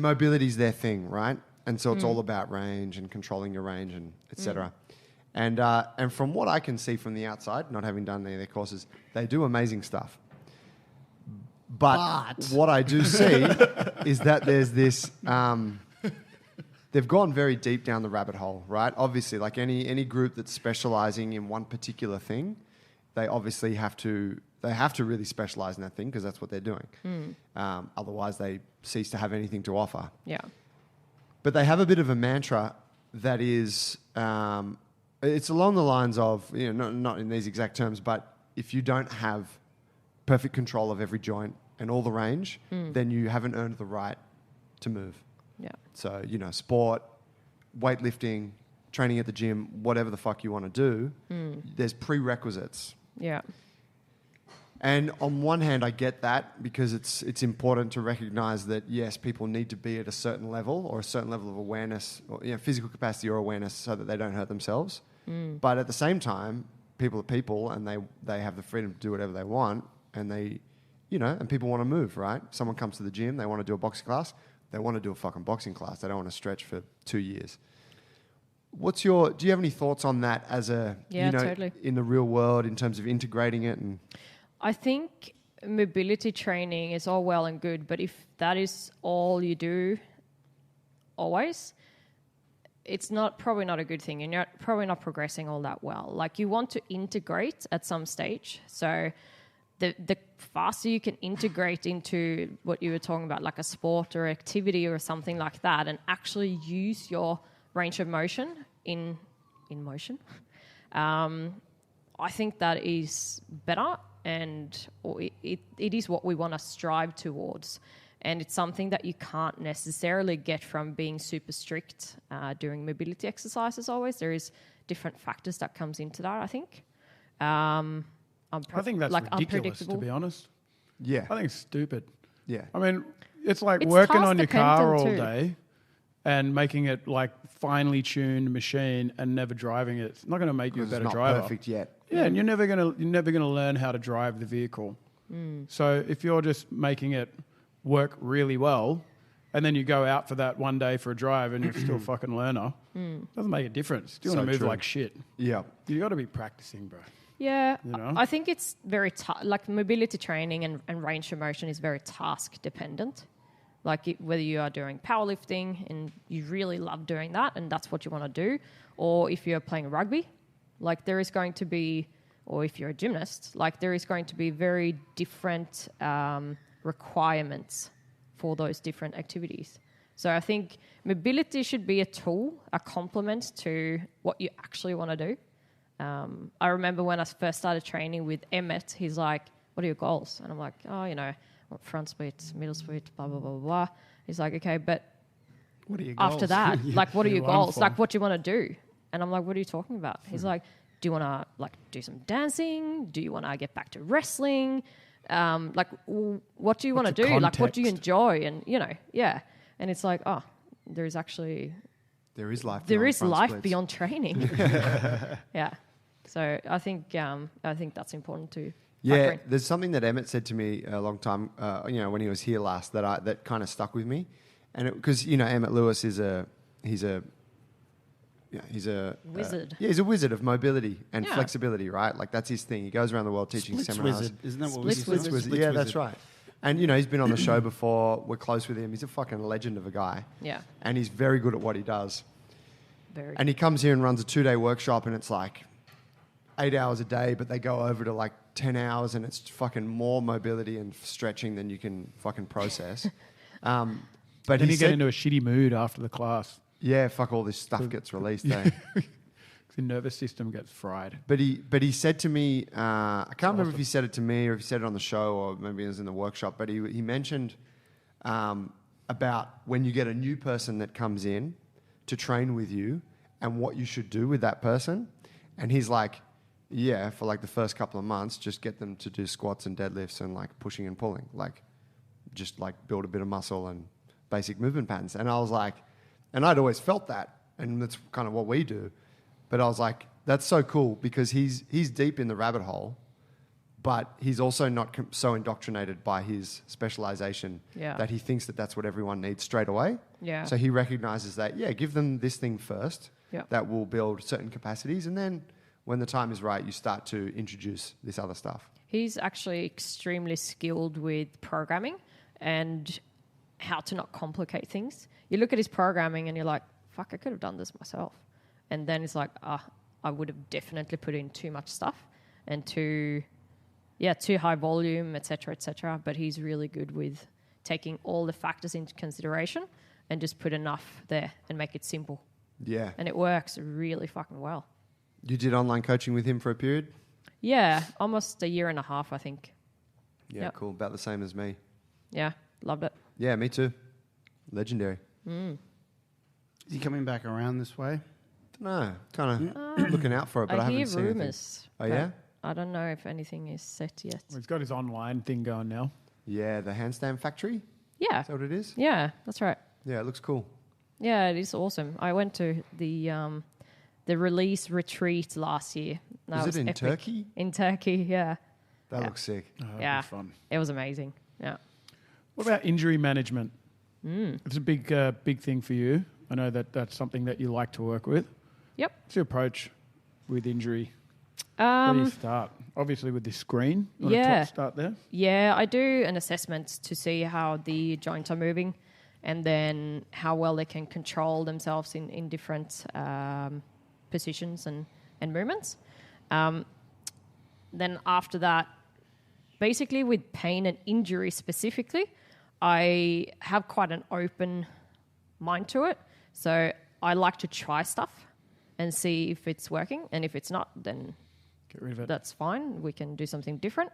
Mobility's their thing, right? And so it's all about range and controlling your range and etc. And from what I can see from the outside, not having done any of their courses, they do amazing stuff. But what I do see is that there's this. They've gone very deep down the rabbit hole, right? Obviously, like any group that's specializing in one particular thing, they obviously have to really specialize in that thing because that's what they're doing. Otherwise, they cease to have anything to offer. Yeah. But they have a bit of a mantra that is, it's along the lines of, not in these exact terms, but if you don't have perfect control of every joint and all the range, then you haven't earned the right to move. Yeah. So, sport, weightlifting, training at the gym, whatever the fuck you want to do, there's prerequisites. Yeah. And on one hand, I get that because it's important to recognize that, yes, people need to be at a certain level or a certain level of awareness or physical capacity or awareness so that they don't hurt themselves. But at the same time, people are people and they have the freedom to do whatever they want and and people want to move, right? Someone comes to the gym, they want to do a boxing class. They want to do a fucking boxing class. They don't want to stretch for 2 years. Do you have any thoughts on that as totally. in the real world in terms of integrating it? And I think mobility training is all well and good, but if that is all you do always, it's probably not a good thing, and you're probably not progressing all that well. Like, you want to integrate at some stage. So the faster you can integrate into what you were talking about, like a sport or activity or something like that, and actually use your range of motion in motion, I think that is better, and it is what we want to strive towards. And it's something that you can't necessarily get from being super strict doing mobility exercises always. There is different factors that comes into that, I think. I think that's ridiculous, to be honest. Yeah. I think it's stupid. Yeah. I mean, it's like It's working task on your car all dependent too. day and making it like finely tuned machine and never driving it. It's not going to make you a Because better it's not driver. perfect yet. Yeah, and you're never gonna learn how to drive the vehicle. So if you're just making it work really well, and then you go out for that one day for a drive and you're still a fucking learner, doesn't make a difference. You want So to move true. like shit. Yeah. You got to be practicing, bro. Yeah, You know? I think it's very like mobility training and range of motion is very task dependent. Like whether you are doing powerlifting and you really love doing that and that's what you want to do, or if you're playing rugby, like there is going to be, or if you're a gymnast, like there is going to be very different requirements for those different activities. So I think mobility should be a tool, a complement to what you actually want to do. I remember when I first started training with Emmett, he's like, what are your goals? And I'm like, oh, you know, front split, middle split, blah, blah, blah, blah. He's like, okay, but What are your after goals? that, like, what are What do your you want goals? for? Like, what do you want to do? And I'm like, what are you talking about? He's like, do you want to, like, do some dancing? Do you want to get back to wrestling? Like, what do you want to What's do? the Like, what do you context? enjoy? And, you know, yeah. And it's like, oh, there's actually... There is life. There beyond is front life splits. beyond training. Yeah. So I think that's important to Yeah, factor in. there's something that Emmett said to me a long time, when he was here last, that kind of stuck with me, and because Emmett Lewis is he's a Wizard. he's a wizard of mobility and Yeah. flexibility, right? Like that's his thing. He goes around the world teaching Splits seminars. wizard, isn't that what Splits we wizard. Yeah, that's right. And he's been on the show before. We're close with him. He's a fucking legend of a guy. Yeah. And he's very good at what he does. Very. And he comes here and runs a 2-day workshop, and it's like 8 hours a day, but they go over to like 10 hours, and it's fucking more mobility and stretching than you can fucking process. But Then he you get said, into a shitty mood after the class. yeah, fuck all this stuff gets released. Eh? The nervous system gets fried. But he said to me, I can't remember if he said it to me or if he said it on the show or maybe it was in the workshop, but he mentioned about when you get a new person that comes in to train with you and what you should do with that person. And he's like, yeah, for like the first couple of months, just get them to do squats and deadlifts and like pushing and pulling, like just like build a bit of muscle and basic movement patterns. And I was like, and I'd always felt that, and that's kind of what we do. But I was like, that's so cool because he's deep in the rabbit hole, but he's also not so indoctrinated by his specialization that he thinks that that's what everyone needs straight away. Yeah. So he recognizes that, give them this thing first Yeah. that will build certain capacities, and then when the time is right, you start to introduce this other stuff. He's actually extremely skilled with programming and how to not complicate things. You look at his programming and you're like, fuck, I could have done this myself. And then it's like, I would have definitely put in too much stuff and too high volume, et cetera, but he's really good with taking all the factors into consideration and just put enough there and make it simple. Yeah. And it works really fucking well. You did online coaching with him for a period? Yeah, almost a year and a half, I think. Yeah, Yep. cool. About the same as me. Yeah, loved it. Yeah, me too. Legendary. Is he coming back around this way? No, kind of looking out for it, but I I hear haven't seen anything. rumours. Oh, but yeah? I don't know if anything is set yet. Well, he's got his online thing going now. Yeah, the handstand factory. Yeah, Is that what it is? yeah, that's right. Yeah, it looks cool. Yeah, it is awesome. I went to the release retreat last year. That Is it was in epic. Turkey? In Turkey, yeah. That Yeah. looks sick. Oh, that'd Yeah. be fun. It was amazing. Yeah. What about injury management? It's a big thing for you. I know that's something that you like to work with. Yep. What's your approach with injury? Where do you start? Obviously with this screen. You want Yeah. to start there? Yeah, I do an assessment to see how the joints are moving and then how well they can control themselves in different positions and movements. Then after that, basically with pain and injury specifically, I have quite an open mind to it. So I like to try stuff and see if it's working. And if it's not, then Get rid of it. that's fine. We can do something different.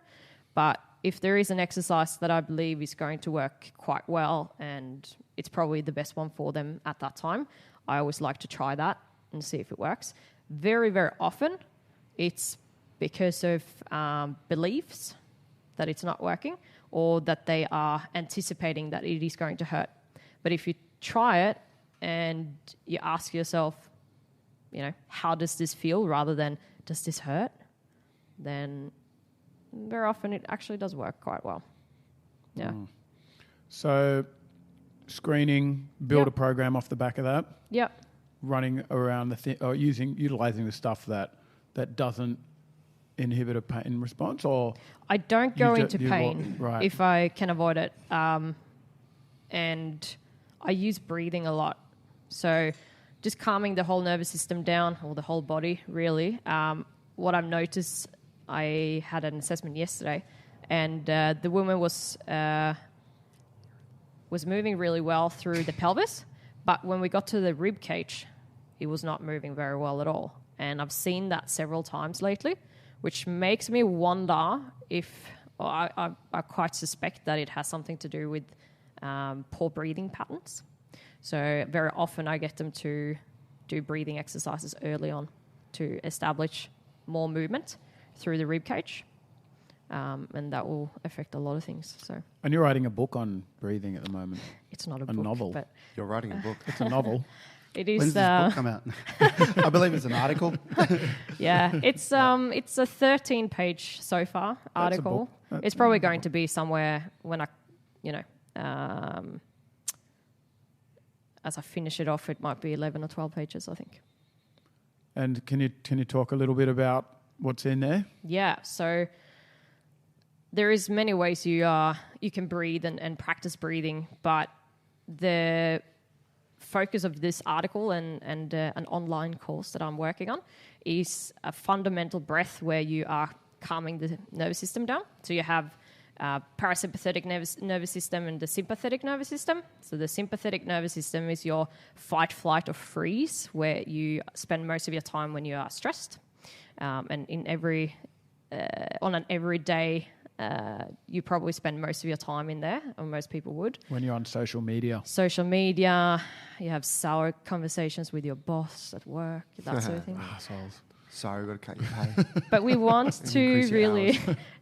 But if there is an exercise that I believe is going to work quite well and it's probably the best one for them at that time, I always like to try that and see if it works. Very, very often, it's because of beliefs that it's not working or that they are anticipating that it is going to hurt. But if you try it and you ask yourself, how does this feel rather than does this hurt, then very often it actually does work quite well. Yeah. So screening, build a program off the back of that. Yep. Running around utilizing the stuff that doesn't inhibit a pain response, or I don't go into pain right. if I can avoid it. And I use breathing a lot. So just calming the whole nervous system down, or the whole body, really. What I've noticed, I had an assessment yesterday, and the woman was moving really well through the pelvis, but when we got to the rib cage, it was not moving very well at all. And I've seen that several times lately, which makes me wonder if I quite suspect that it has something to do with poor breathing patterns. So very often I get them to do breathing exercises early on to establish more movement through the rib cage, and that will affect a lot of things. So, and you're writing a book on breathing at the moment. It's not a book, novel, but You're writing a book. It's a novel. It is. When's this book come out? I believe it's an article. Yeah, it's a 13-page so far article. It's probably going to be somewhere when I, as I finish it off, it might be 11 or 12 pages, I think. And can you talk a little bit about what's in there? Yeah, so there is many ways you can breathe and practice breathing, but the focus of this article and an online course that I'm working on is a fundamental breath where you are calming the nervous system down. So you have parasympathetic nervous system and the sympathetic nervous system. So the sympathetic nervous system is your fight, flight, or freeze, where you spend most of your time when you are stressed. And on an everyday, you probably spend most of your time in there, or most people would. When you're on social media. Social media, you have sour conversations with your boss at work, that sort of thing. Assholes. Sorry, we've got to cut your pay. But we want to Increase your really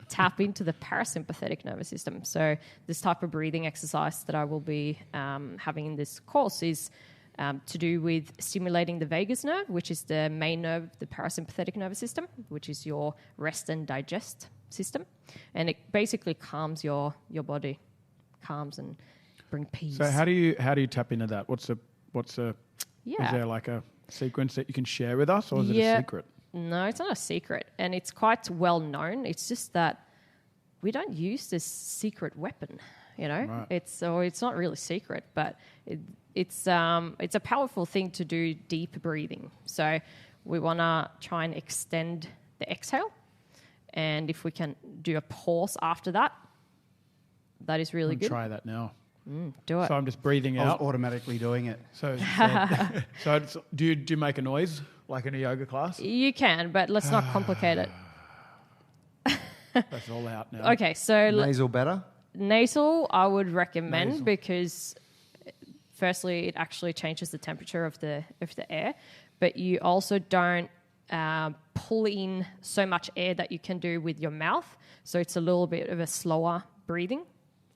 tap into the parasympathetic nervous system. So this type of breathing exercise that I will be having in this course is to do with stimulating the vagus nerve, which is the main nerve of the parasympathetic nervous system, which is your rest and digest system. And it basically calms your body, calms and bring peace. So how do you tap into that? What's a Yeah. Is there like a sequence that you can share with us, or is it a secret? No, it's not a secret, and it's quite well known. It's just that we don't use this secret weapon, Right. It's not really secret, but it's a powerful thing to do deep breathing. So we want to try and extend the exhale, and if we can do a pause after that, that is really good. Try that now. Do it. So I'm just breathing I was out. automatically doing it. So do you make a noise like in a yoga class? You can, but let's not complicate it. That's all out now. Okay, so Nasal better? nasal, I would recommend Nasal. because firstly, it actually changes the temperature of the air, but you also don't pull in so much air that you can do with your mouth. So it's a little bit of a slower breathing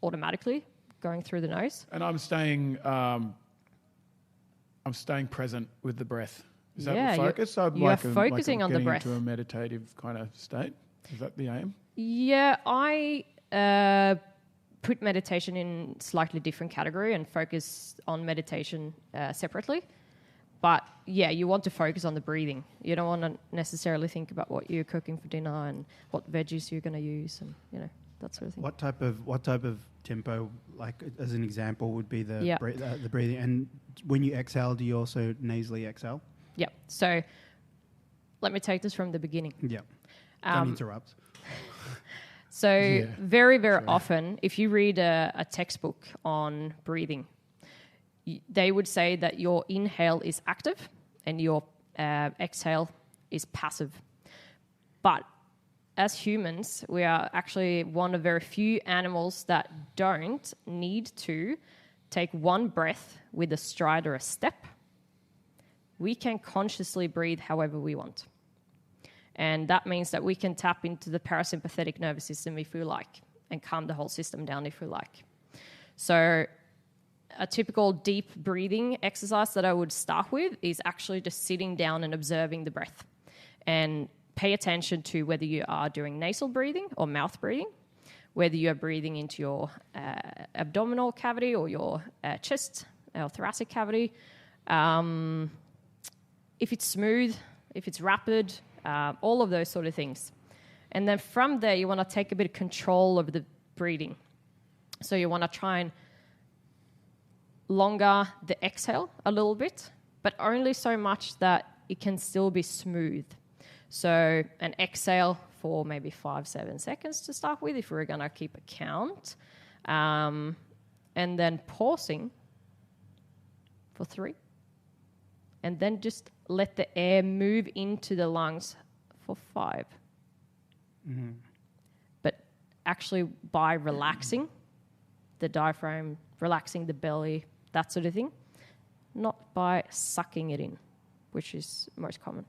automatically going through the nose. And I'm staying present with the breath. Is that Yeah, the focus? So you are focusing on the getting breath. into a meditative kind of state. Is that the aim? Yeah, I put meditation in slightly different category and focus on meditation separately. But yeah, you want to focus on the breathing. You don't want to necessarily think about what you're cooking for dinner and what veggies you're going to use and that sort of thing. What type of tempo, like as an example, would be the Yeah. the breathing? And when you exhale, do you also nasally exhale? Yeah. So let me take this from the beginning. Yeah. Don't interrupt. So very, very often, if you read a textbook on breathing, they would say that your inhale is active and your exhale is passive. But as humans, we are actually one of very few animals that don't need to take one breath with a stride or a step. We can consciously breathe however we want. And that means that we can tap into the parasympathetic nervous system if we like and calm the whole system down if we like. So a typical deep breathing exercise that I would start with is actually just sitting down and observing the breath. And pay attention to whether you are doing nasal breathing or mouth breathing, whether you are breathing into your abdominal cavity or your chest or thoracic cavity. If it's smooth, if it's rapid, all of those sort of things. And then from there, you want to take a bit of control over the breathing. So you want to try and longer the exhale a little bit, but only so much that it can still be smooth. So an exhale for maybe 5-7 seconds to start with, if we're going to keep a count. And then pausing for 3. And then just let the air move into the lungs for 5. Mm-hmm. But actually by relaxing the diaphragm, relaxing the belly, that sort of thing, not by sucking it in, which is most common.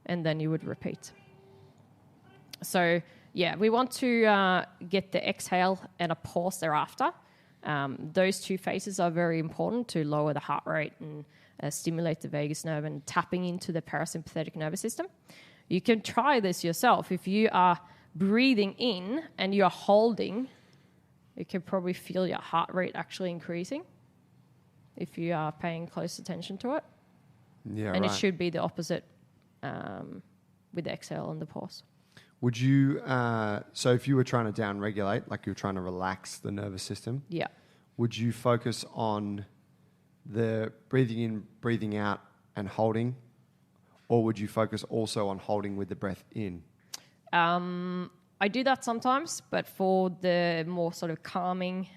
And then you would repeat. So, yeah, we want to get the exhale and a pause thereafter. Those two phases are very important to lower the heart rate and stimulate the vagus nerve and tapping into the parasympathetic nervous system. You can try this yourself. If you are breathing in and you are holding, you can probably feel your heart rate actually increasing if you are paying close attention to it. Yeah, and it should be the opposite with the exhale and the pause. Would you, so if you were trying to down-regulate, like you were trying to relax the nervous system, would you focus on the breathing in, breathing out and holding, or would you focus also on holding with the breath in? I do that sometimes, but for the more sort of calming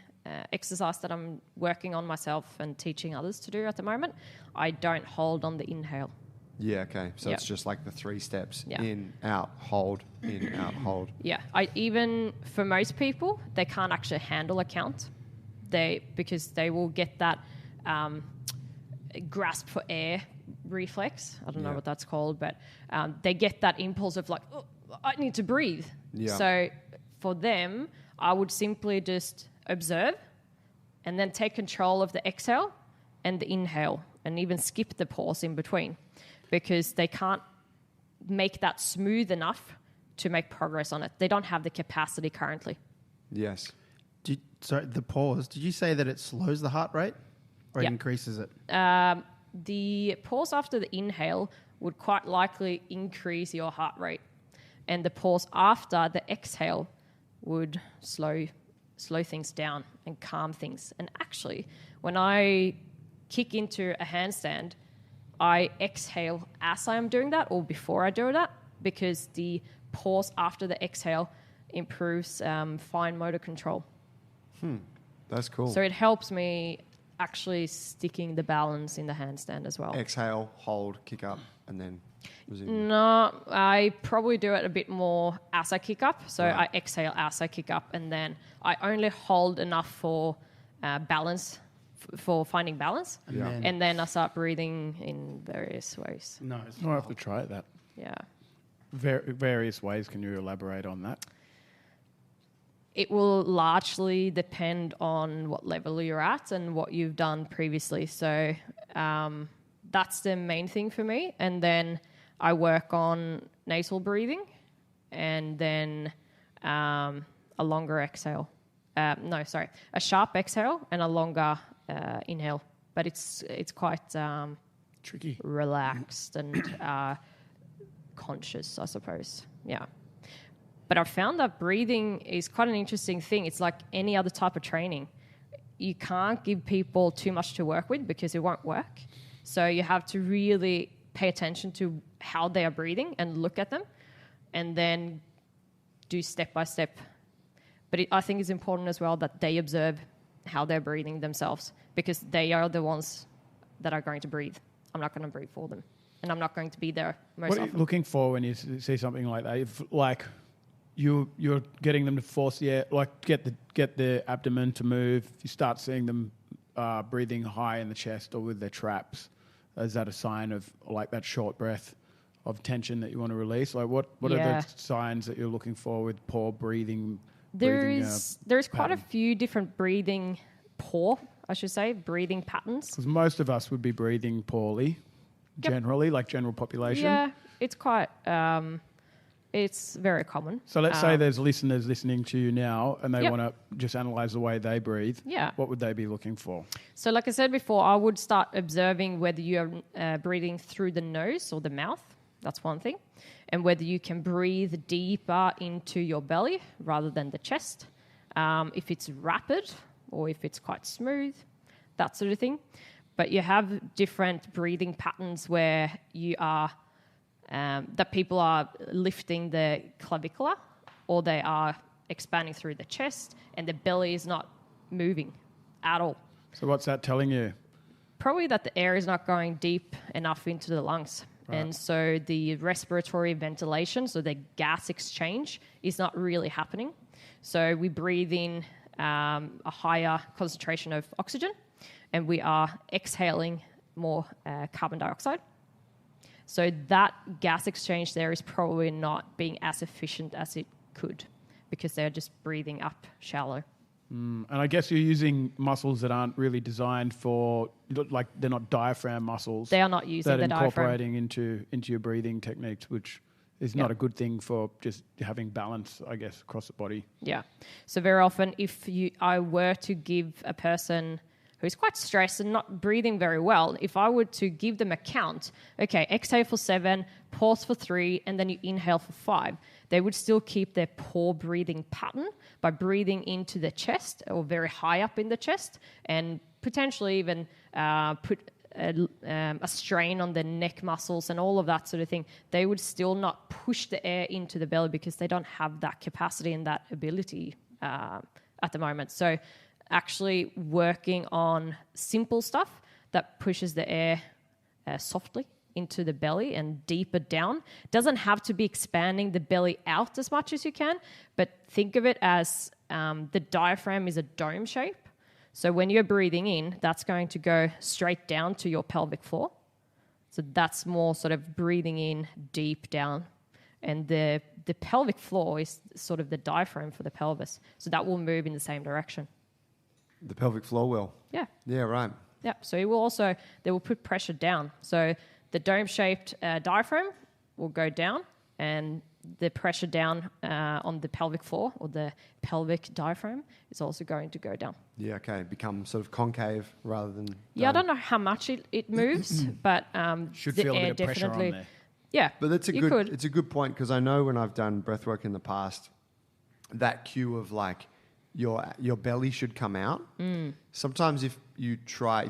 exercise that I'm working on myself and teaching others to do at the moment, I don't hold on the inhale. Yeah, okay. So it's just like the 3 steps. In, out, hold, in, out, hold. Yeah. Even for most people, they can't actually handle a count. Because they will get that grasp for air reflex. I don't know what that's called, but they get that impulse of like, oh, I need to breathe. Yeah. So for them, I would simply just observe and then take control of the exhale and the inhale and even skip the pause in between, because they can't make that smooth enough to make progress on it. They don't have the capacity currently. Yes. Sorry, the pause, did you say that it slows the heart rate or it increases it? The pause after the inhale would quite likely increase your heart rate. And the pause after the exhale would slow things down and calm things. And actually, when I kick into a handstand, I exhale as I am doing that or before I do that, because the pause after the exhale improves fine motor control. That's cool. So it helps me actually sticking the balance in the handstand as well. Exhale, hold, kick up, and then resume. No, I probably do it a bit more as I kick up. So I exhale as I kick up, and then I only hold enough for balance, for finding balance. And then I start breathing in various ways. Nice. I'll have to try that. Yeah. Various ways. Can you elaborate on that? It will largely depend on what level you're at and what you've done previously. So that's the main thing for me. And then I work on nasal breathing and then a longer exhale. A sharp exhale and a longer inhale. But it's quite tricky, relaxed and conscious, I suppose. Yeah. But I've found that breathing is quite an interesting thing. It's like any other type of training. You can't give people too much to work with because it won't work. So you have to really pay attention to how they are breathing and look at them and then do step by step. But I think it's important as well that they observe how they're breathing themselves, because they are the ones that are going to breathe. I'm not going to breathe for them, and I'm not going to be there most often. What are you looking for when you see something like that? If like you're getting them to force the air, like get the abdomen to move, you start seeing them breathing high in the chest or with their traps, is that a sign of like that short breath of tension that you want to release? Like what are the signs that you're looking for with poor breathing? There's quite a few different breathing patterns. Because most of us would be breathing poorly, generally, like general population. Yeah, it's quite, it's very common. So let's say there's listeners listening to you now and they want to just analyse the way they breathe. Yeah. What would they be looking for? So like I said before, I would start observing whether you're breathing through the nose or the mouth. That's one thing. And whether you can breathe deeper into your belly rather than the chest. If it's rapid or if it's quite smooth, that sort of thing. But you have different breathing patterns where you are, that people are lifting the clavicular or they are expanding through the chest and the belly is not moving at all. So what's that telling you? Probably that the air is not going deep enough into the lungs. Right. And so the respiratory ventilation, so the gas exchange, is not really happening. So we breathe in a higher concentration of oxygen and we are exhaling more carbon dioxide. So that gas exchange there is probably not being as efficient as it could because they're just breathing up shallow. And I guess you're using muscles that aren't really designed for, like they're not diaphragm muscles. They are not using the diaphragm. Incorporating into your breathing techniques, which is not a good thing for just having balance, I guess, across the body. Yeah. So very often if I were to give a person who's quite stressed and not breathing very well, if I were to give them a count, okay, exhale for 7, pause for 3, and then you inhale for 5, they would still keep their poor breathing pattern by breathing into the chest or very high up in the chest and potentially even put a strain on the neck muscles and all of that sort of thing. They would still not push the air into the belly because they don't have that capacity and that ability at the moment. So actually working on simple stuff that pushes the air softly into the belly and deeper down. Doesn't have to be expanding the belly out as much as you can, but think of it as the diaphragm is a dome shape. So when you're breathing in, that's going to go straight down to your pelvic floor. So that's more sort of breathing in deep down. And the pelvic floor is sort of the diaphragm for the pelvis. So that will move in the same direction. The pelvic floor will? Yeah. Yeah, right. Yeah. So it will also, they will put pressure down. So the dome-shaped diaphragm will go down and the pressure down on the pelvic floor or the pelvic diaphragm is also going to go down. Yeah, okay. Become sort of concave rather than... Yeah, I don't know how much it moves, but should the feel air a bit of pressure definitely... on there. Yeah, but it's a good point because I know when I've done breathwork in the past, that cue of like your belly should come out. Sometimes if you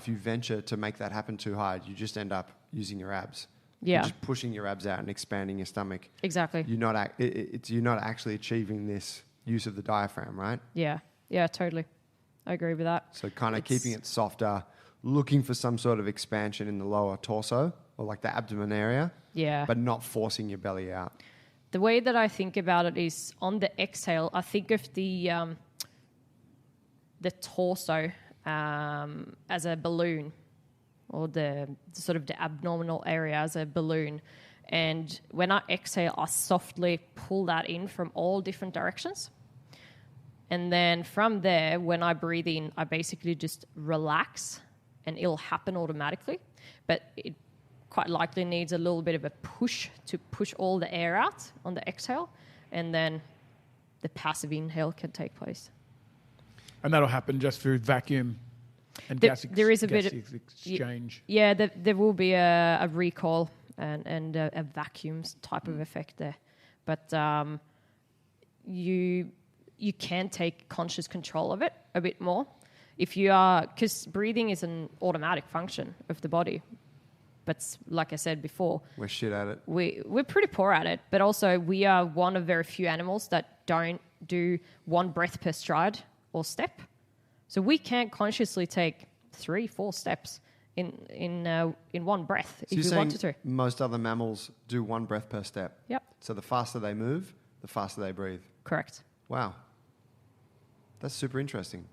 venture to make that happen too hard, you just end up using your abs. Yeah. You're just pushing your abs out and expanding your stomach. Exactly. You're not actually achieving this use of the diaphragm, right? Yeah. Yeah, totally. I agree with that. So kind of keeping it softer, looking for some sort of expansion in the lower torso or like the abdomen area. Yeah. But not forcing your belly out. The way that I think about it is on the exhale, I think of the torso as a balloon, or the sort of the abdominal area as a balloon. And when I exhale, I softly pull that in from all different directions. And then from there, when I breathe in, I basically just relax and it'll happen automatically. But it quite likely needs a little bit of a push to push all the air out on the exhale. And then the passive inhale can take place. And that'll happen just through vacuum and there is a bit of exchange. Yeah, there will be a recoil and a vacuum type of effect there. But you can take conscious control of it a bit more. If you are, because breathing is an automatic function of the body. But like I said before, we're shit at it. We're pretty poor at it. But also we are one of very few animals that don't do one breath per stride or step. So we can't consciously take 3-4 steps in one breath So if you're we wanted to. saying most other mammals do one breath per step. Yep, So the faster they move, the faster they breathe. correct. Wow. That's super interesting.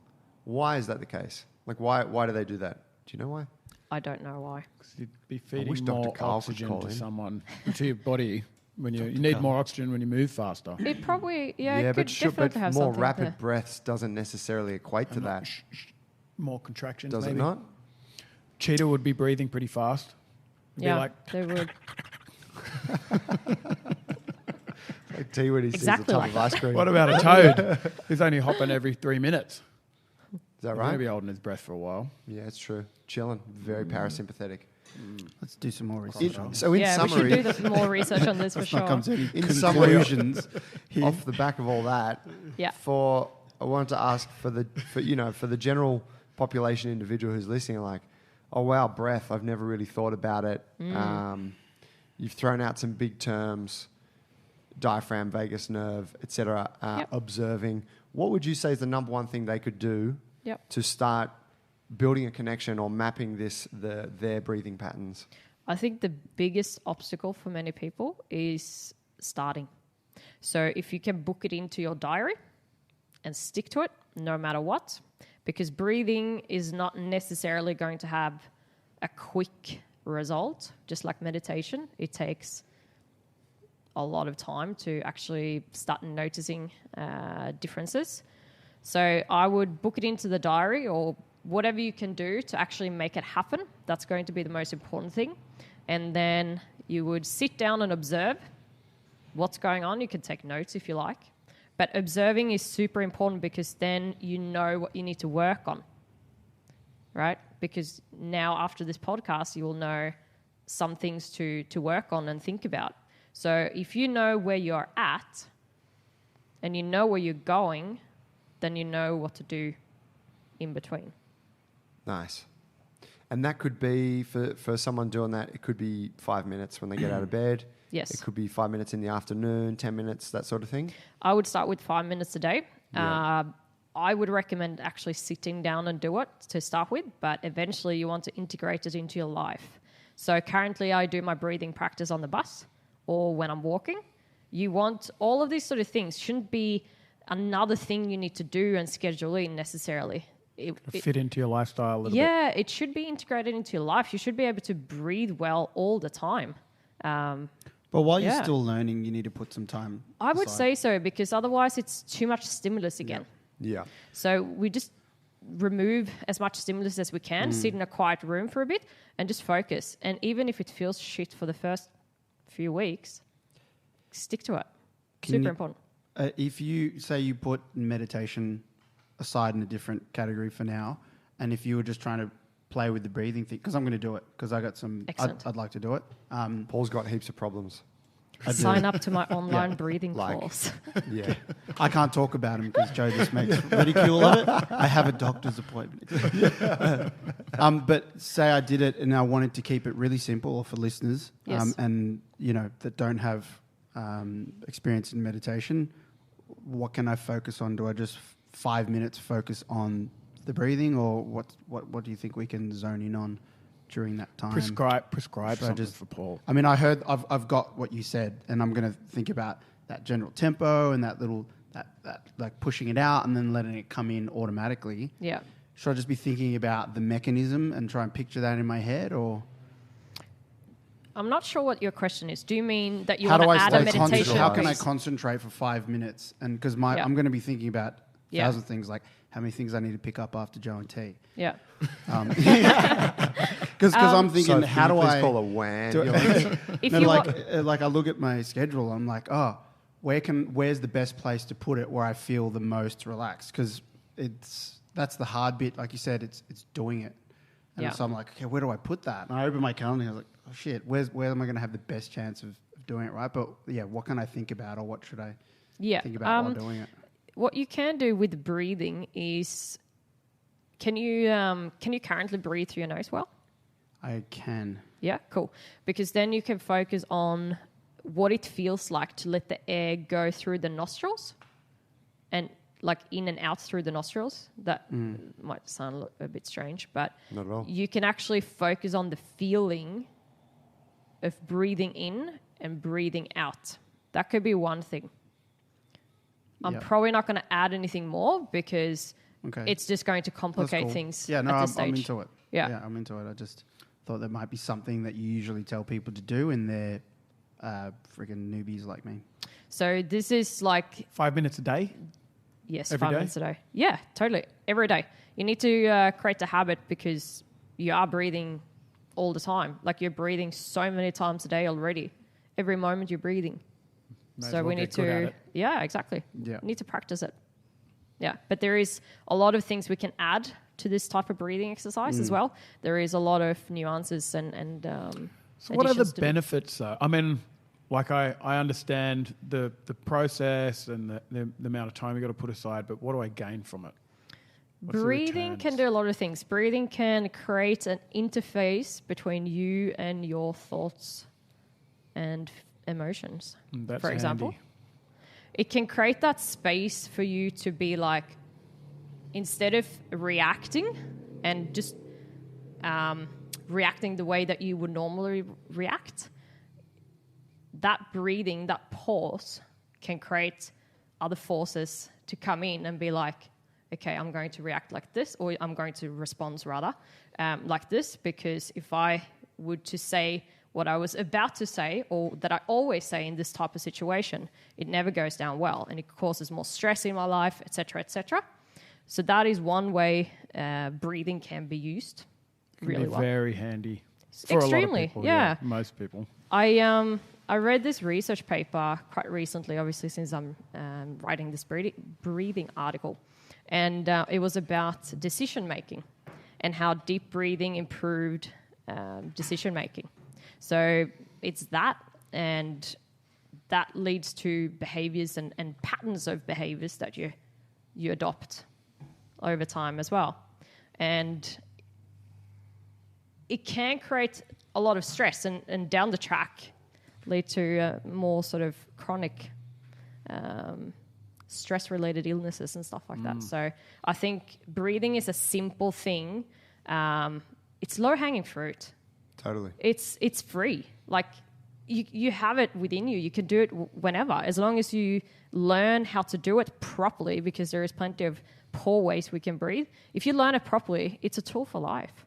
Why is that the case? Like, why do they do that? Do you know why? I don't know why. 'Cause you'd be wish feeding Dr. more Carl could oxygen call to in. someone, to your body. When you need more oxygen when you move faster. It probably, it could sure, definitely have more something rapid to... breaths doesn't necessarily equate to And that. More contractions, Does maybe. it not? Cheetah would be breathing pretty fast. It'd be Yeah, like, they would. Like tea when he Exactly sees a tub like of ice cream. what about a toad? He's only hopping every 3 minutes. Is that He's going right? to be holding his breath for a while. Yeah, it's true. Chilling. Very parasympathetic. Let's do some more research. So in We summary, should do more research on this for sure. Not come to any In summary, conclusions here. off the back of all that, Yeah. I wanted to ask for the general population individual who's listening, like, oh wow, breath. I've never really thought about it. You've thrown out some big terms, diaphragm, vagus nerve, etc. Yep. Observing. What would you say is the number one thing they could do Yep. to start building a connection or mapping their breathing patterns? I think the biggest obstacle for many people is starting. So if you can book it into your diary and stick to it no matter what, because breathing is not necessarily going to have a quick result, just like meditation. It takes a lot of time to actually start noticing differences. So I would book it into the diary or whatever you can do to actually make it happen. That's going to be the most important thing. And then you would sit down and observe what's going on. You can take notes if you like. But observing is super important because then you know what you need to work on, right? Because now after this podcast, you will know some things to work on and think about. So if you know where you're at and you know where you're going, then you know what to do in between. Nice. And that could be, for someone doing that, it could be 5 minutes when they get out of bed. Yes. It could be 5 minutes in the afternoon, 10 minutes, that sort of thing. I would start with 5 minutes a day. Yeah. I would recommend actually sitting down and do it to start with, but eventually you want to integrate it into your life. So currently I do my breathing practice on the bus or when I'm walking. You want all of these sort of things. Shouldn't be another thing you need to do and schedule in necessarily. Fit into your lifestyle a little bit. Yeah, it should be integrated into your life. You should be able to breathe well all the time. But while you're Yeah. still learning, you need to put some time I would aside. say so because otherwise it's too much stimulus again. Yeah. So we just remove as much stimulus as we can, sit in a quiet room for a bit and just focus. And even if it feels shit for the first few weeks, stick to it. Can Super you- important. If you say you put meditation aside in a different category for now, and if you were just trying to play with the breathing thing, because I'm going to do it, because I got some, Excellent. I'd like to do it. Paul's got heaps of problems. Sign up to my online breathing like- course. Yeah. I can't talk about him because Joe just makes ridicule of it. I have a doctor's appointment. But say I did it and I wanted to keep it really simple for listeners, Yes. and that don't have experience in meditation. What can I focus on? Do I just 5 minutes focus on the breathing, or what do you think we can zone in on during that time? Prescribe Should I something just- for Paul. I mean, I've got what you said, and I'm going to think about that general tempo and that little that like pushing it out and then letting it come in automatically. Yeah. Should I just be thinking about the mechanism and try and picture that in my head, or I'm not sure what your question is. Do you mean that you how want do to I add a stay meditation? How can I piece? concentrate for 5 minutes? And because Yeah. I'm going to be thinking about Yeah. 1,000 things, like how many things I need to pick up after Joe and T. Yeah. Because I'm thinking, So how do please I call a WAN? do You're it? like, If No, you like, want, like I look at my schedule, I'm like, oh, where's the best place to put it where I feel the most relaxed? Because that's the hard bit. Like you said, it's doing it. And Yeah. so I'm like, okay, where do I put that? And I open my calendar and I was like, oh shit, where am I going to have the best chance of doing it right? But yeah, what can I think about, or what should I yeah. think about while doing it? What you can do with breathing is, can you currently breathe through your nose well? I can. Yeah, cool. Because then you can focus on what it feels like to let the air go through the nostrils and like in and out through the nostrils. That might sound a bit strange, but not at all. You can actually focus on the feeling of breathing in and breathing out. That could be one thing. I'm probably not going to add anything more because it's just going to complicate things Yeah, no, at this stage. I'm into it. Yeah, I'm into it. I just thought there might be something that you usually tell people to do and they're freaking newbies like me. So this is like... 5 minutes a day? Yes, every 5 day? minutes a day. Yeah, totally. Every day. You need to create the habit because you are breathing all the time. Like you're breathing so many times a day already. Every moment you're breathing. So we need to... Yeah, exactly. Yeah. We need to practice it. Yeah, but there is a lot of things we can add to this type of breathing exercise as well. There is a lot of nuances and so what are the additions to it. benefits, though? I mean, like I understand the process and the amount of time you got to put aside, but what do I gain from it? What's the Breathing returns? can do a lot of things. Breathing can create an interface between you and your thoughts and emotions, That's for example. handy. It can create that space for you to be like, instead of reacting and just reacting the way that you would normally react, that breathing, that pause can create other forces to come in and be like, okay, I'm going to react like this, or I'm going to respond rather like this, because if I would to say what I was about to say, or that I always say in this type of situation, it never goes down well, and it causes more stress in my life, etc., etc. So that is one way breathing can be used really well. Very handy. For Extremely, a lot of people, yeah. most people. I read this research paper quite recently, obviously, since I'm writing this breathing article. And it was about decision making and how deep breathing improved decision making. So it's that, and that leads to behaviors and patterns of behaviors that you adopt over time as well. And it can create a lot of stress and down the track lead to more sort of chronic stress-related illnesses and stuff like that. So I think breathing is a simple thing. It's low-hanging fruit. Totally. It's free. Like you have it within you. You can do it whenever, as long as you learn how to do it properly, because there is plenty of poor ways we can breathe. If you learn it properly, it's a tool for life.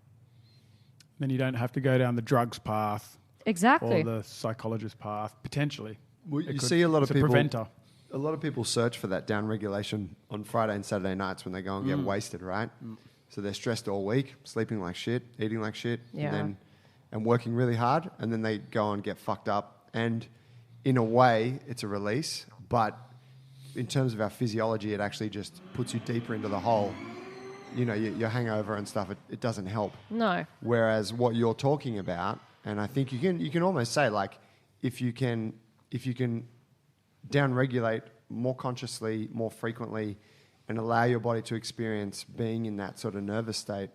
Then you don't have to go down the drugs path. Exactly. Or the psychologist path, potentially. Well, you see a lot of people... preventer. A lot of people search for that down regulation on Friday and Saturday nights when they go and get wasted, right? So they're stressed all week, sleeping like shit, eating like shit, and working really hard, and then they go and get fucked up. And in a way, it's a release, but in terms of our physiology, it actually just puts you deeper into the hole. You know, your hangover and stuff, it doesn't help. No. Whereas what you're talking about, and I think you can almost say, like, if you can down-regulate more consciously, more frequently, and allow your body to experience being in that sort of nervous state,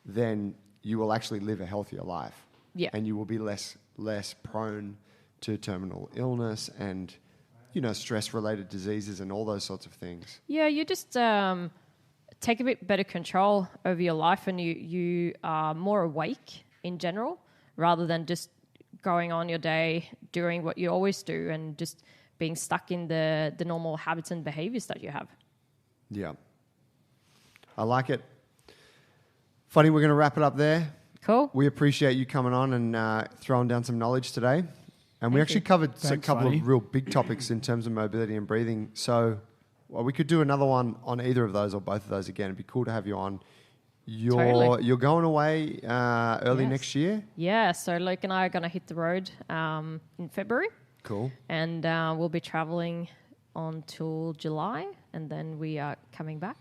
then you will actually live a healthier life. Yeah. And you will be less prone to terminal illness and, you know, stress-related diseases and all those sorts of things. Yeah, you just take a bit better control over your life, and you are more awake in general, rather than just going on your day, doing what you always do, and just being stuck in the normal habits and behaviors that you have. Yeah. I like it. Fanny, we're going to wrap it up there. Cool. We appreciate you coming on and throwing down some knowledge today. And we actually covered a couple of real big topics in terms of mobility and breathing. So we could do another one on either of those or both of those again. It'd be cool to have you on. You're going away early next year? Yeah, so Luke and I are going to hit the road in February. Cool. And we'll be traveling until July, and then we are coming back.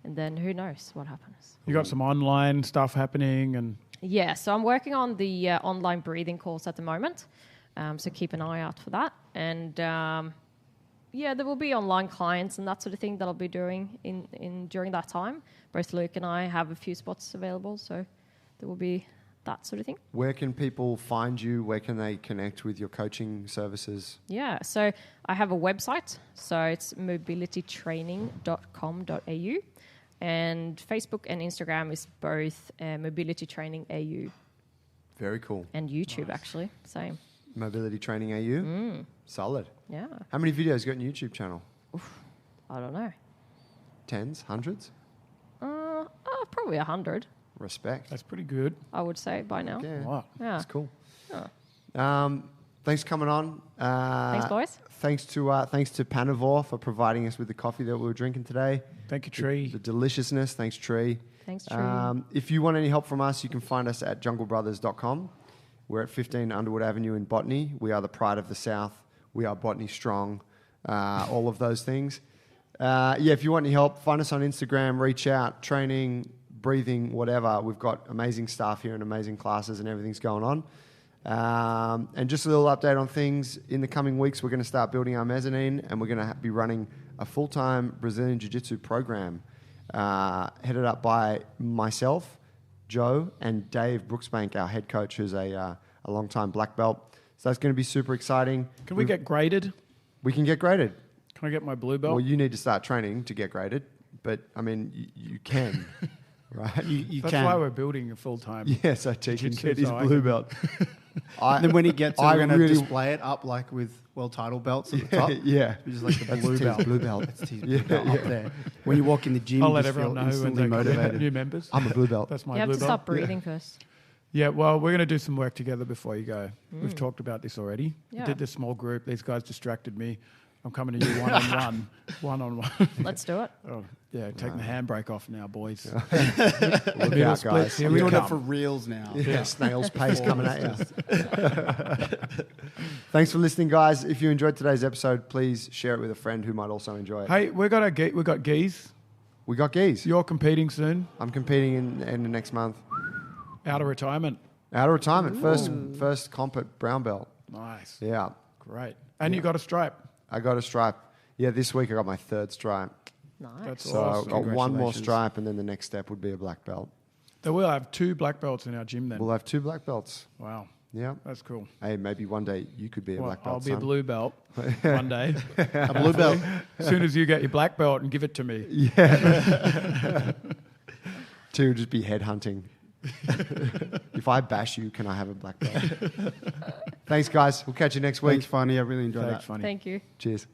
And then who knows what happens. You got some online stuff happening and... Yeah, so I'm working on the online breathing course at the moment. So keep an eye out for that. And there will be online clients and that sort of thing that I'll be doing in during that time. Both Luke and I have a few spots available, so there will be that sort of thing. Where can people find you? Where can they connect with your coaching services? Yeah, so I have a website. So it's mobilitytraining.com.au. And Facebook and Instagram is both Mobility Training AU. Very cool. And YouTube, actually. Same. Mobility Training AU? Solid. Yeah. How many videos you got on your YouTube channel? I don't know. Tens? Hundreds? Probably 100, Respect. That's pretty good. I would say, by now. Yeah. Wow. Yeah. That's cool. Yeah. Thanks for coming on. Thanks, boys. Thanks to Panavore for providing us with the coffee that we were drinking today. Thank you, Tree. The deliciousness. Thanks, Tree. Thanks, Tree. If you want any help from us, you can find us at junglebrothers.com. We're at 15 Underwood Avenue in Botany. We are the pride of the South. We are Botany strong. All of those things. If you want any help, find us on Instagram, reach out, training, breathing, whatever. We've got amazing staff here and amazing classes and everything's going on. And just a little update on things. In the coming weeks, we're going to start building our mezzanine and we're going to be running a full-time Brazilian Jiu-Jitsu program headed up by myself, Joe, and Dave Brooksbank, our head coach, who's a long-time black belt. So that's going to be super exciting. Can we get graded? We can get graded. Can I get my blue belt? Well, you need to start training to get graded, but I mean, you can, right? You That's can. why we're building a full-time. Yeah, so he can Jiu-jitsu, get his so I blue can- belt. And then when he gets it, I we're going to really- display it up like with world title belts at the top. Yeah. Just like the That's blue T's belt. blue belt. It's his blue belt up there. When you walk in the gym, I'll you let just everyone feel know when instantly they motivated. new members. I'm a blue belt. That's my You have blue to belt. stop breathing first. Yeah, well, we're going to do some work together before you go. We've talked about this already. Yeah. We did this small group. These guys distracted me. I'm coming to you one-on-one. One-on-one. Let's do it. Oh, yeah, taking the handbrake off now, boys. Look Middle out, splits, guys. here We're we doing come. it for reals now. Yeah, snail's pace coming at you. Thanks for listening, guys. If you enjoyed today's episode, please share it with a friend who might also enjoy it. Hey, we got Geese. We got geese. You're competing soon. I'm competing in the next month. Out of retirement. Out of retirement. First comp at brown belt. Nice. Yeah. Great. And you got a stripe. I got a stripe. Yeah, this week I got my third stripe. Nice. That's So awesome. I've got one more Congratulations. stripe, and then the next step would be a black belt. So we'll have 2 black belts in our gym then. We'll have 2 black belts. Wow. Yeah. That's cool. Hey, maybe one day you could be a Well, black belt. I'll be a son. blue belt one day. A blue belt. As soon as you get your black belt and give it to me. Yeah. 2 would just be headhunting. If I bash you, can I have a black belt? Thanks, guys. We'll catch you next week. Thanks, Fanny. I really enjoyed Thanks, that. funny. Thank you. Cheers.